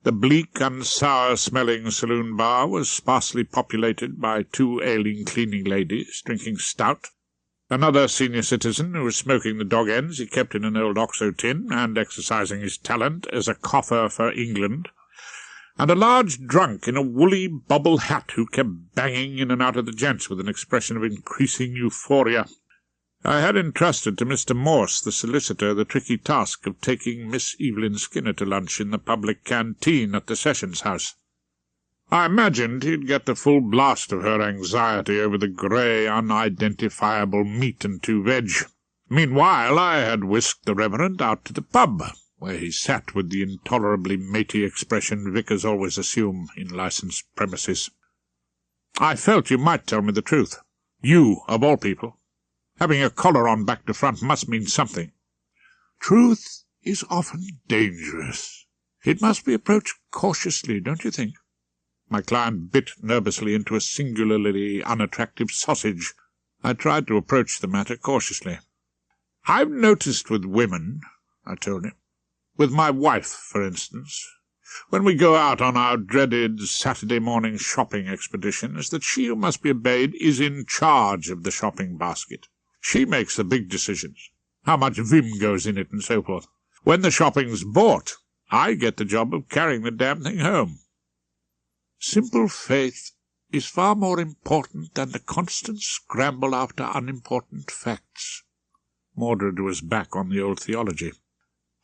The bleak and sour-smelling saloon-bar was sparsely populated by 2 ailing cleaning ladies drinking stout, another senior citizen who was smoking the dog-ends he kept in an old OXO tin and exercising his talent as a coffer for England, and a large drunk in a woolly bobble hat who kept banging in and out of the gents with an expression of increasing euphoria. I had entrusted to Mr. Morse, the solicitor, the tricky task of taking Miss Evelyn Skinner to lunch in the public canteen at the Sessions House. I imagined he'd get the full blast of her anxiety over the grey, unidentifiable meat and 2 veg. Meanwhile, I had whisked the Reverend out to the pub, where he sat with the intolerably matey expression vicars always assume in licensed premises. "I felt you might tell me the truth. You, of all people. Having a collar on back to front must mean something." "Truth is often dangerous. It must be approached cautiously, don't you think?" My client bit nervously into a singularly unattractive sausage. I tried to approach the matter cautiously. "I've noticed with women," I told him. "With my wife, for instance, when we go out on our dreaded Saturday morning shopping expeditions, that she who must be obeyed is in charge of the shopping basket. She makes the big decisions, how much vim goes in it and so forth. When the shopping's bought, I get the job of carrying the damn thing home. Simple faith is far more important than the constant scramble after unimportant facts." Mordred was back on the old theology.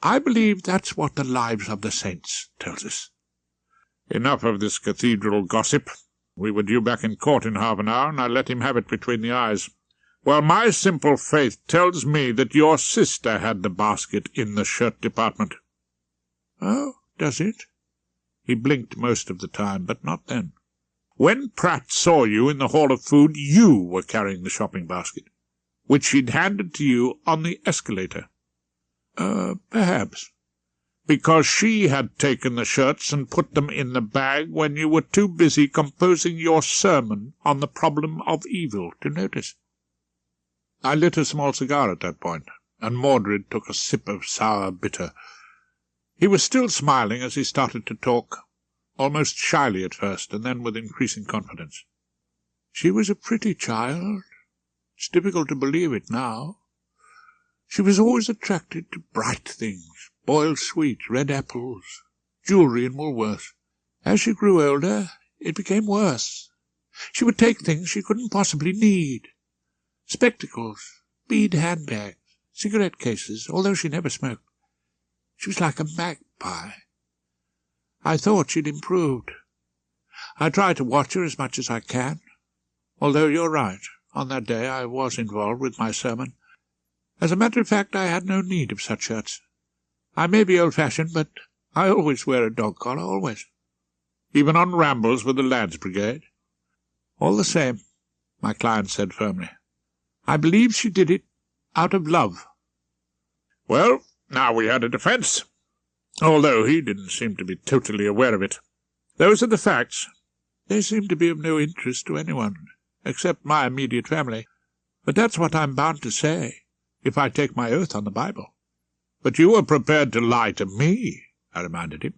"I believe that's what the Lives of the Saints tells us." Enough of this cathedral gossip. We were due back in court in half an hour, and I let him have it between the eyes. "Well, my simple faith tells me that your sister had the basket in the shirt department." "Oh, does it?" He blinked most of the time, but not then. "When Pratt saw you in the Hall of Food, you were carrying the shopping basket, which she'd handed to you on the escalator." Perhaps. Because she had taken the shirts and put them in the bag when you were too busy composing your sermon on the problem of evil to notice." I lit a small cigar at that point, and Mordred took a sip of sour bitter. He was still smiling as he started to talk, almost shyly at first, and then with increasing confidence. "She was a pretty child. It's difficult to believe it now. She was always attracted to bright things, boiled sweets, red apples, jewellery and Woolworths. As she grew older, it became worse. She would take things she couldn't possibly need. Spectacles, bead handbags, cigarette cases, although she never smoked. She was like a magpie. I thought she'd improved. I try to watch her as much as I can, although you're right. On that day I was involved with my sermon. As a matter of fact, I had no need of such shirts. I may be old-fashioned, but I always wear a dog collar, always. Even on rambles with the lads' brigade. All the same, my client said firmly, I believe she did it out of love. Well, now we had a defence, although he didn't seem to be totally aware of it. Those are the facts. They seem to be of no interest to anyone, except my immediate family. But that's what I'm bound to say, if I take my oath on the Bible. But you were prepared to lie to me, I reminded him.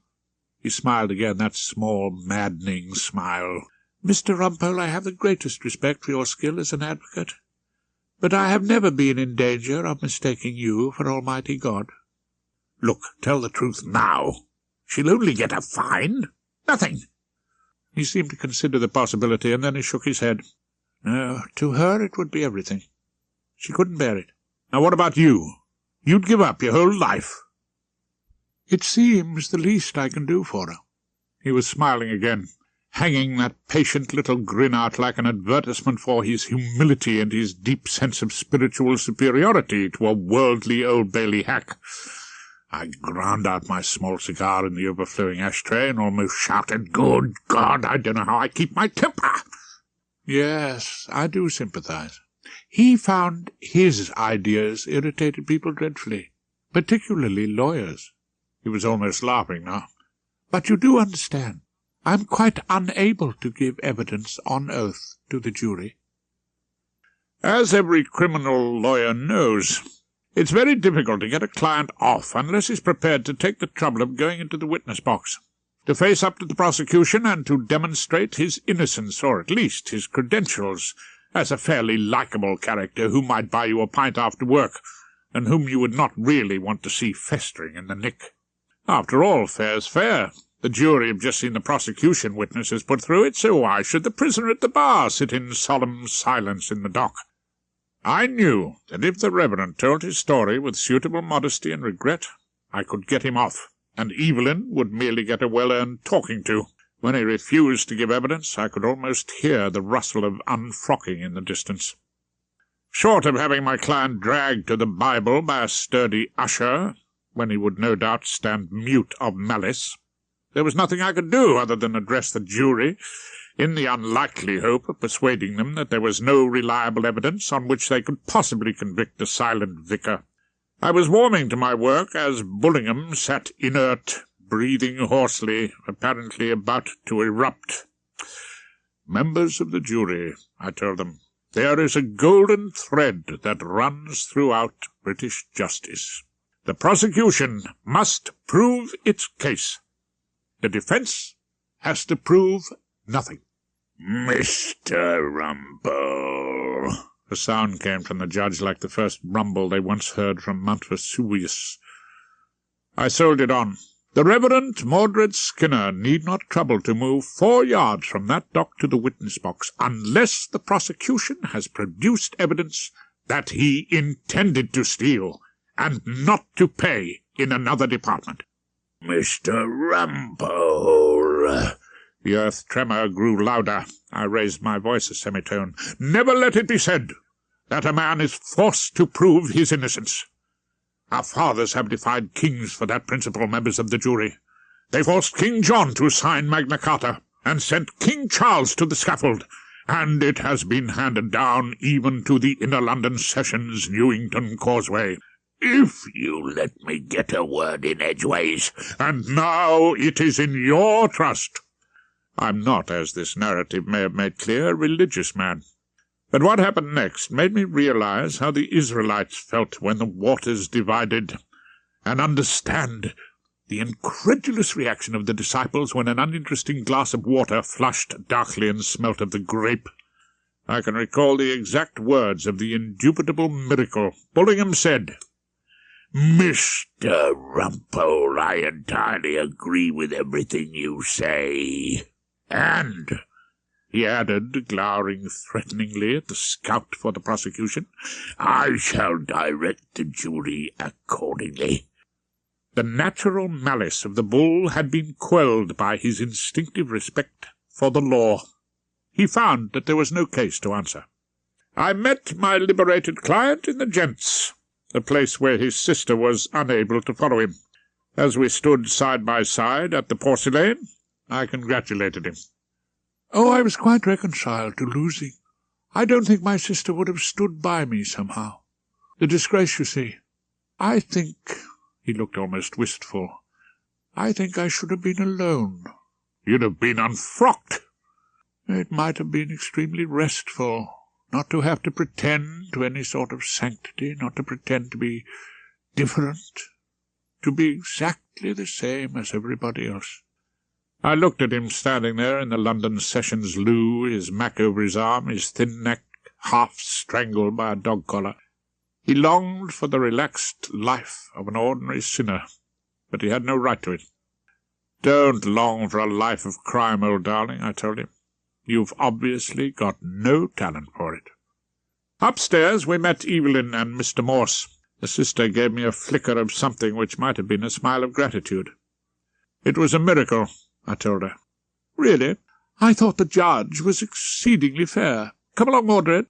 He smiled again, that small, maddening smile. Mr. Rumpole, I have the greatest respect for your skill as an advocate, but I have never been in danger of mistaking you for Almighty God. Look, tell the truth now. She'll only get a fine. Nothing. He seemed to consider the possibility, and then he shook his head. No, to her it would be everything. She couldn't bear it. Now what about you? You'd give up your whole life. It seems the least I can do for her. He was smiling again, hanging that patient little grin out like an advertisement for his humility and his deep sense of spiritual superiority to a worldly Old Bailey hack. I ground out my small cigar in the overflowing ashtray and almost shouted, Good God, I don't know how I keep my temper. Yes, I do sympathize. He found his ideas irritated people dreadfully, particularly lawyers. He was almost laughing now. But you do understand, I'm quite unable to give evidence on oath to the jury. As every criminal lawyer knows, it's very difficult to get a client off unless he's prepared to take the trouble of going into the witness box, to face up to the prosecution and to demonstrate his innocence, or at least his credentials, as a fairly likeable character who might buy you a pint after work, and whom you would not really want to see festering in the nick. After all, fair's fair. The jury have just seen the prosecution witnesses put through it, so why should the prisoner at the bar sit in solemn silence in the dock? I knew that if the Reverend told his story with suitable modesty and regret, I could get him off, and Evelyn would merely get a well-earned talking to. When he refused to give evidence, I could almost hear the rustle of unfrocking in the distance. Short of having my client dragged to the Bible by a sturdy usher, when he would no doubt stand mute of malice, there was nothing I could do other than address the jury, in the unlikely hope of persuading them that there was no reliable evidence on which they could possibly convict the silent vicar. I was warming to my work as Bullingham sat inert, breathing hoarsely, apparently about to erupt. Members of the jury, I told them, there is a golden thread that runs throughout British justice. The prosecution must prove its case. The defence has to prove nothing. Mr. Rumpole. The sound came from the judge like the first rumble they once heard from Mount Vesuvius. I soldiered on. The Reverend Mordred Skinner need not trouble to move 4 yards from that dock to the witness box, unless the prosecution has produced evidence that he intended to steal, and not to pay in another department. Mr. Rumpole. The earth tremor grew louder. I raised my voice a semitone. Never let it be said that a man is forced to prove his innocence. Our fathers have defied kings for that principle, members of the jury. They forced King John to sign Magna Carta, and sent King Charles to the scaffold, and it has been handed down even to the Inner London Sessions, Newington Causeway. If you let me get a word in edgeways. And now it is in your trust. I'm not, as this narrative may have made clear, a religious man. But what happened next made me realize how the Israelites felt when the waters divided, and understand the incredulous reaction of the disciples when an uninteresting glass of water flushed darkly and smelt of the grape. I can recall the exact words of the indubitable miracle. Bullingham said, Mr. Rumpole, I entirely agree with everything you say. And, he added, glowering threateningly at the scout for the prosecution, I shall direct the jury accordingly. The natural malice of the bull had been quelled by his instinctive respect for the law. He found that there was no case to answer. I met my liberated client in the Gents, a place where his sister was unable to follow him. As we stood side by side at the porcelain, I congratulated him. Oh, I was quite reconciled to losing. I don't think my sister would have stood by me somehow. The disgrace, you see. I think, he looked almost wistful, I think I should have been alone. You'd have been unfrocked. It might have been extremely restful, not to have to pretend to any sort of sanctity, not to pretend to be different, to be exactly the same as everybody else. I looked at him standing there in the London Sessions loo, his mac over his arm, his thin neck half strangled by a dog collar. He longed for the relaxed life of an ordinary sinner, but he had no right to it. Don't long for a life of crime, old darling, I told him. You've obviously got no talent for it. Upstairs we met Evelyn and Mr. Morse. The sister gave me a flicker of something which might have been a smile of gratitude. It was a miracle, I told her. Really? I thought the judge was exceedingly fair. Come along, Mordred.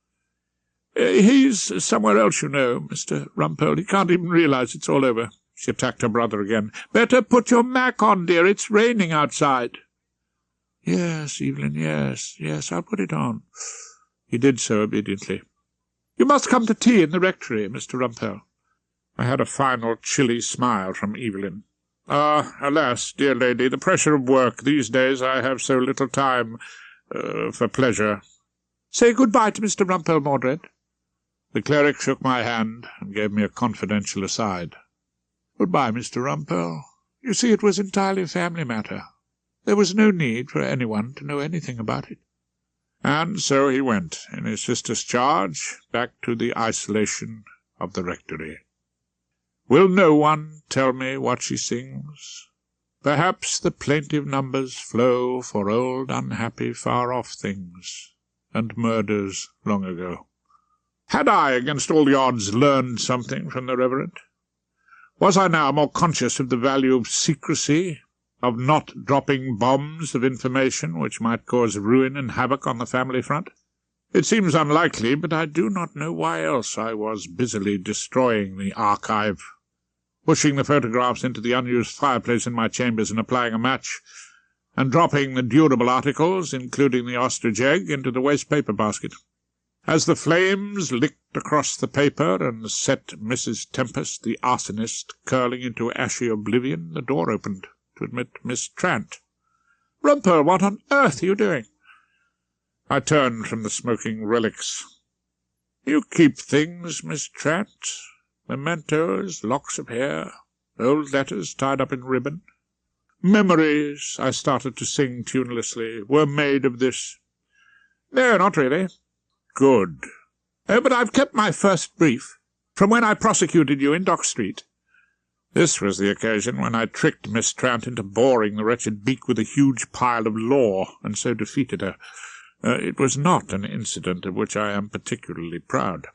He's somewhere else, you know, Mr. Rumpole. He can't even realize it's all over. She attacked her brother again. Better put your mac on, dear. It's raining outside. Yes, Evelyn, yes, I'll put it on. He did so obediently. You must come to tea in the rectory, Mr. Rumpole. I had a final chilly smile from Evelyn. Alas, dear lady, the pressure of work. These days I have so little time for pleasure. Say good-bye to Mr. Rumpole, Mordred. The cleric shook my hand and gave me a confidential aside. Good-bye, Mr. Rumpole. You see, it was entirely a family matter. There was no need for anyone to know anything about it. And so he went, in his sister's charge, back to the isolation of the rectory. Will no one tell me what she sings? Perhaps the plaintive numbers flow for old unhappy far-off things, and murders long ago. Had I, against all the odds, learned something from the Reverend? Was I now more conscious of the value of secrecy, of not dropping bombs of information which might cause ruin and havoc on the family front? It seems unlikely, but I do not know why else I was busily destroying the archive, pushing the photographs into the unused fireplace in my chambers and applying a match, and dropping the durable articles, including the ostrich egg, into the waste paper basket. As the flames licked across the paper and set Mrs. Tempest, the arsonist, curling into ashy oblivion, the door opened to admit Miss Trant. "Rumpole, what on earth are you doing?" I turned from the smoking relics. "You keep things, Miss Trant? Mementos, locks of hair, old letters tied up in ribbon. Memories," I started to sing tunelessly, "were made of this." "No, not really." "Good." "Oh, but I've kept my first brief, from when I prosecuted you in Dock Street." This was the occasion when I tricked Miss Trant into boring the wretched beak with a huge pile of law, and so defeated her. It was not an incident of which I am particularly proud.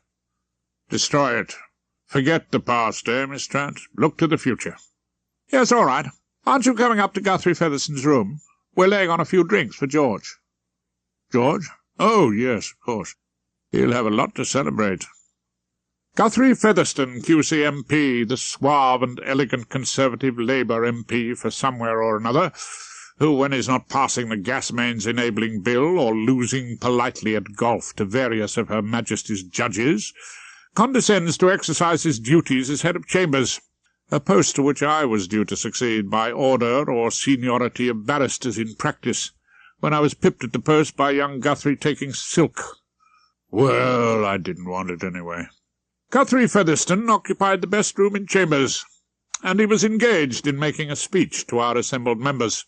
"Destroy it. Forget the past, Miss Trant? Look to the future." "Yes, all right. Aren't you coming up to Guthrie Featherston's room? We're laying on a few drinks for George." "George? Oh, yes, of course. He'll have a lot to celebrate." Guthrie Featherston, QC MP, the suave and elegant Conservative Labour MP for somewhere or another, who, when he's not passing the gas mains enabling bill or losing politely at golf to various of Her Majesty's judges, condescends to exercise his duties as head of chambers, a post to which I was due to succeed by order or seniority of barristers in practice, when I was pipped at the post by young Guthrie taking silk. Well, I didn't want it anyway. Guthrie Featherston occupied the best room in chambers, and he was engaged in making a speech to our assembled members.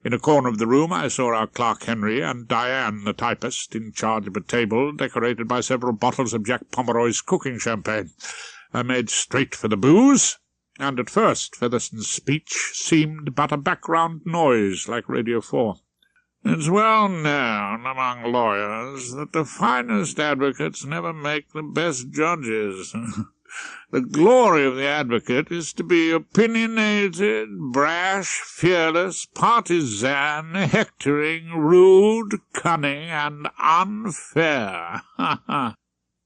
In a corner of the room I saw our clerk Henry and Diane, the typist, in charge of a table decorated by several bottles of Jack Pomeroy's cooking champagne. I made straight for the booze, and at first Featherston's speech seemed but a background noise like Radio 4. "It's well known among lawyers that the finest advocates never make the best judges. The glory of the advocate is to be opinionated, brash, fearless, partisan, hectoring, rude, cunning, and unfair. Ha ha!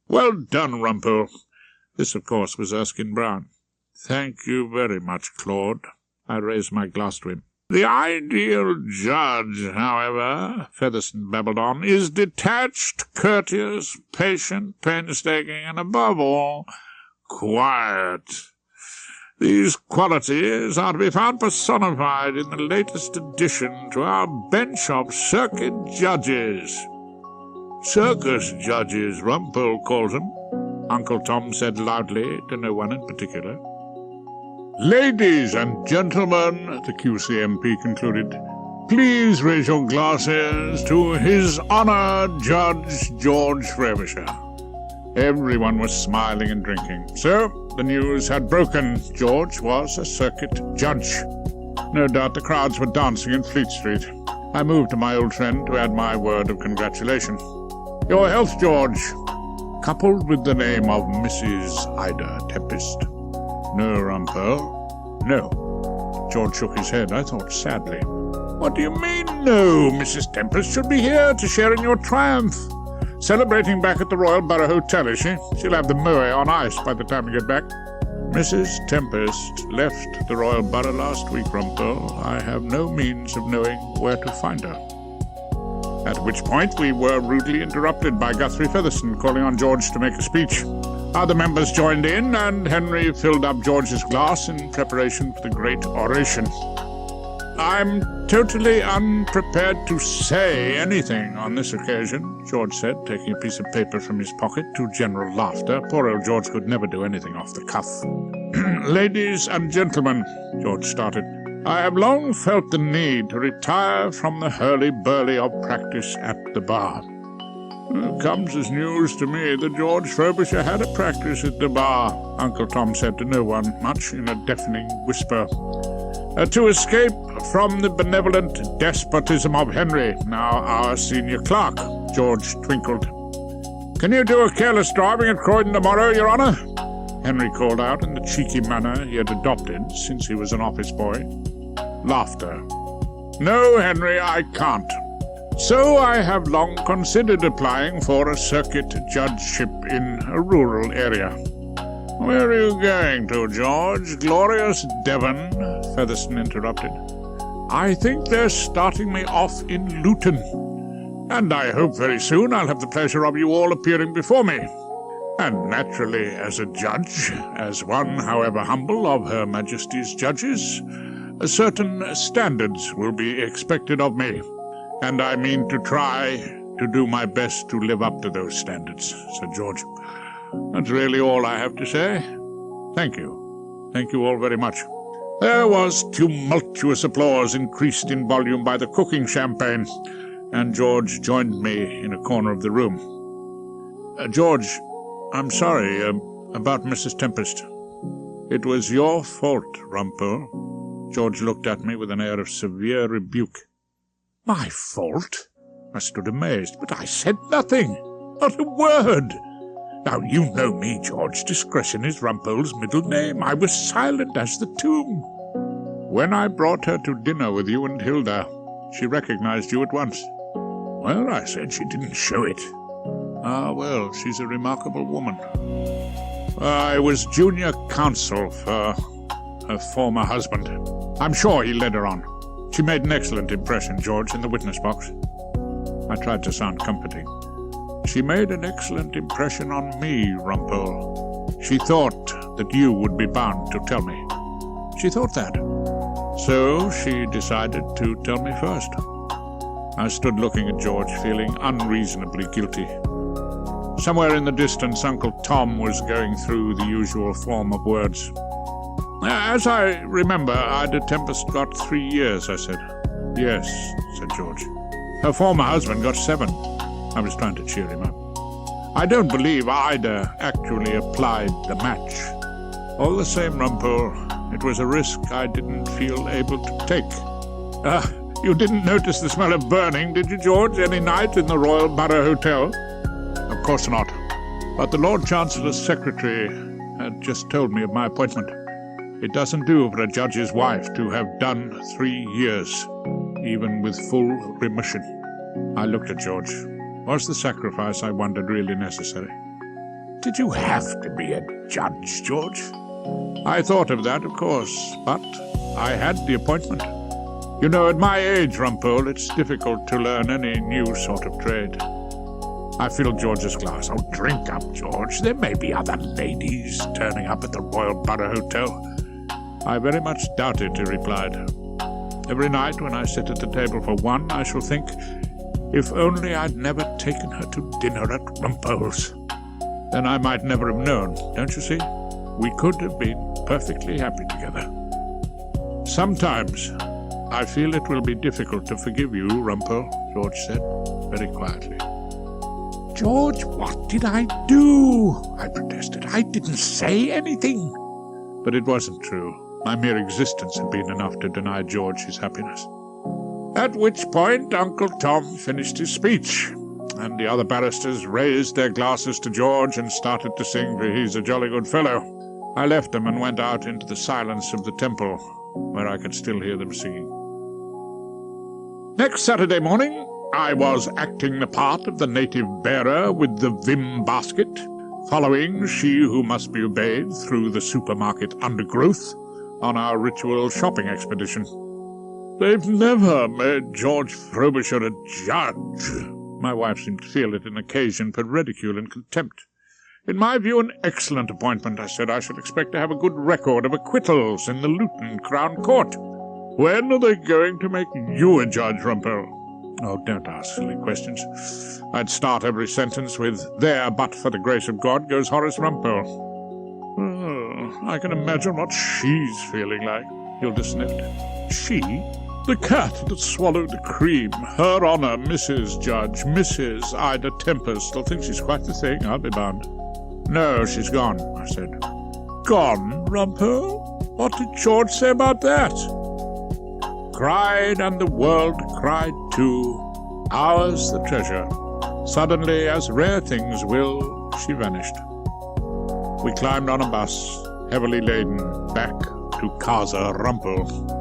Well done, Rumpole. This, of course, was Erskine Brown. Thank you very much, Claude. I raised my glass to him. The ideal judge, however, Featherstone babbled on, is detached, courteous, patient, painstaking, and above all, quiet. These qualities are to be found personified in the latest addition to our bench of circuit judges. Circus judges, Rumpole calls them, Uncle Tom said loudly to no one in particular. Ladies and gentlemen, the QCMP concluded, please raise your glasses to His Honour Judge George Frobisher. Everyone was smiling and drinking. So, the news had broken. George was a circuit judge. No doubt the crowds were dancing in Fleet Street. I moved to my old friend to add my word of congratulation. Your health, George, coupled with the name of Mrs. Ida Tempest. No, Rumpole, no. George shook his head, I thought sadly. What do you mean, no? Mrs. Tempest should be here to share in your triumph. Celebrating back at the Royal Borough Hotel, is she? She'll have the moe on ice by the time we get back. Mrs. Tempest left the Royal Borough last week, Rumpole. I have no means of knowing where to find her. At which point we were rudely interrupted by Guthrie Featherstone calling on George to make a speech. Other members joined in, and Henry filled up George's glass in preparation for the great oration. I'm totally unprepared to say anything on this occasion, George said, taking a piece of paper from his pocket to general laughter. Poor old George could never do anything off the cuff. Ladies and gentlemen, George started, I have long felt the need to retire from the hurly-burly of practice at the bar. It comes as news to me that George Frobisher had a practice at the bar, Uncle Tom said to no one, much in a deafening whisper. To escape from the benevolent despotism of Henry, now our senior clerk, George twinkled. Can you do a careless driving at Croydon tomorrow, Your Honour? Henry called out in the cheeky manner he had adopted since he was an office boy. Laughter. No, Henry, I can't. So I have long considered applying for a circuit judgeship in a rural area. Where are you going to, George? Glorious Devon? Featherstone interrupted. I think they're starting me off in Luton, and I hope very soon I'll have the pleasure of you all appearing before me. And naturally, as a judge, as one, however humble, of Her Majesty's judges, certain standards will be expected of me. And I mean to try to do my best to live up to those standards, said George. That's really all I have to say. Thank you. Thank you all very much. There was tumultuous applause, increased in volume by the cooking champagne, and George joined me in a corner of the room. George, I'm sorry about Mrs. Tempest. It was your fault, Rumpole. George looked at me with an air of severe rebuke. My fault? I stood amazed, but I said nothing. Not a word. Now, you know me, George. Discretion is Rumpole's middle name. I was silent as the tomb. When I brought her to dinner with you and Hilda, she recognized you at once. Well, I said, she didn't show it. Ah, well, she's a remarkable woman. I was junior counsel for her former husband. I'm sure he led her on. She made an excellent impression, George, in the witness box. I tried to sound comforting. She made an excellent impression on me, Rumpole. She thought that you would be bound to tell me. She thought that. So she decided to tell me first. I stood looking at George, feeling unreasonably guilty. Somewhere in the distance, Uncle Tom was going through the usual form of words. As I remember, Ida Tempest got 3 years, I said. Yes, said George. Her former husband got 7. I was trying to cheer him up. I don't believe Ida actually applied the match. All the same, Rumpole, it was a risk I didn't feel able to take. You didn't notice the smell of burning, did you, George, any night in the Royal Borough Hotel? Of course not. But the Lord Chancellor's secretary had just told me of my appointment. It doesn't do for a judge's wife to have done 3 years, even with full remission. I looked at George. Was the sacrifice, I wondered, really necessary? Did you have to be a judge, George? I thought of that, of course, but I had the appointment. You know, at my age, Rumpole, it's difficult to learn any new sort of trade. I filled George's glass. Oh, drink up, George. There may be other ladies turning up at the Royal Borough Hotel. I very much doubt it, he replied. Every night when I sit at the table for one, I shall think, if only I'd never taken her to dinner at Rumpole's. Then I might never have known, don't you see? We could have been perfectly happy together. Sometimes I feel it will be difficult to forgive you, Rumpole, George said, very quietly. George, what did I do? I protested. I didn't say anything. But it wasn't true. My mere existence had been enough to deny George his happiness. At which point Uncle Tom finished his speech, and the other barristers raised their glasses to George and started to sing for He's a Jolly Good Fellow. I left them and went out into the silence of the temple, where I could still hear them singing. Next Saturday morning, I was acting the part of the native bearer with the vim basket, following She Who Must Be Obeyed through the supermarket undergrowth on our ritual shopping expedition. They've never made George Frobisher a judge. My wife seemed to feel it an occasion for ridicule and contempt. In my view, an excellent appointment, I said. I should expect to have a good record of acquittals in the Luton Crown Court. When are they going to make you a judge, Rumpole? Oh, don't ask silly questions. I'd start every sentence with, there, but for the grace of God, goes Horace Rumpole. Oh, I can imagine what she's feeling like, Hilda sniffed. She? The cat that swallowed the cream. Her Honour, Mrs. Judge, Mrs. Ida Tempest. I'll think she's quite the thing, I'll be bound. No, she's gone, I said. Gone, Rumpole? What did George say about that? Cried, and the world cried too. Ours the treasure. Suddenly, as rare things will, she vanished. We climbed on a bus, heavily laden, back to Casa Rumpole.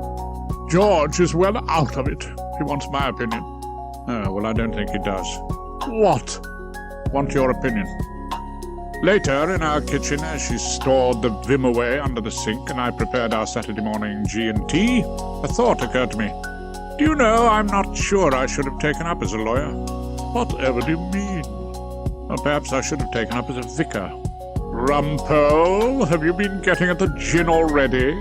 George is well out of it. He wants my opinion. Oh, well, I don't think he does. What? Want your opinion? Later, in our kitchen, as she stored the vim away under the sink and I prepared our Saturday morning G&T, a thought occurred to me. Do you know, I'm not sure I should have taken up as a lawyer. Whatever do you mean? Or perhaps I should have taken up as a vicar. Rumpole, have you been getting at the gin already?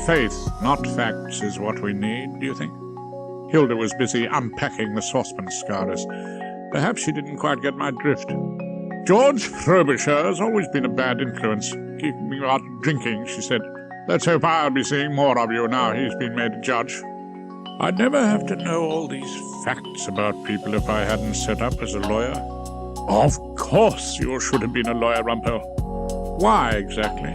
Faith, not facts, is what we need, do you think? Hilda was busy unpacking the saucepan scars. Perhaps she didn't quite get my drift. George Frobisher has always been a bad influence, keeping me out drinking, she said. Let's hope I'll be seeing more of you now he's been made a judge. I'd never have to know all these facts about people if I hadn't set up as a lawyer. Of course you should have been a lawyer, Rumpole. Why, exactly?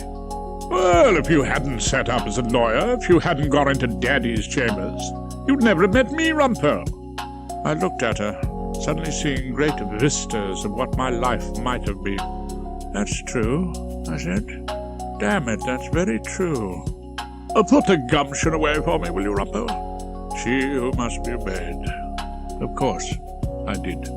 Well, if you hadn't set up as a lawyer, if you hadn't gone into Daddy's chambers, you'd never have met me, Rumpole. I looked at her, suddenly seeing great vistas of what my life might have been. That's true, I said. Damn it, that's very true. Put the gumption away for me, will you, Rumpole? She who must be obeyed. Of course, I did.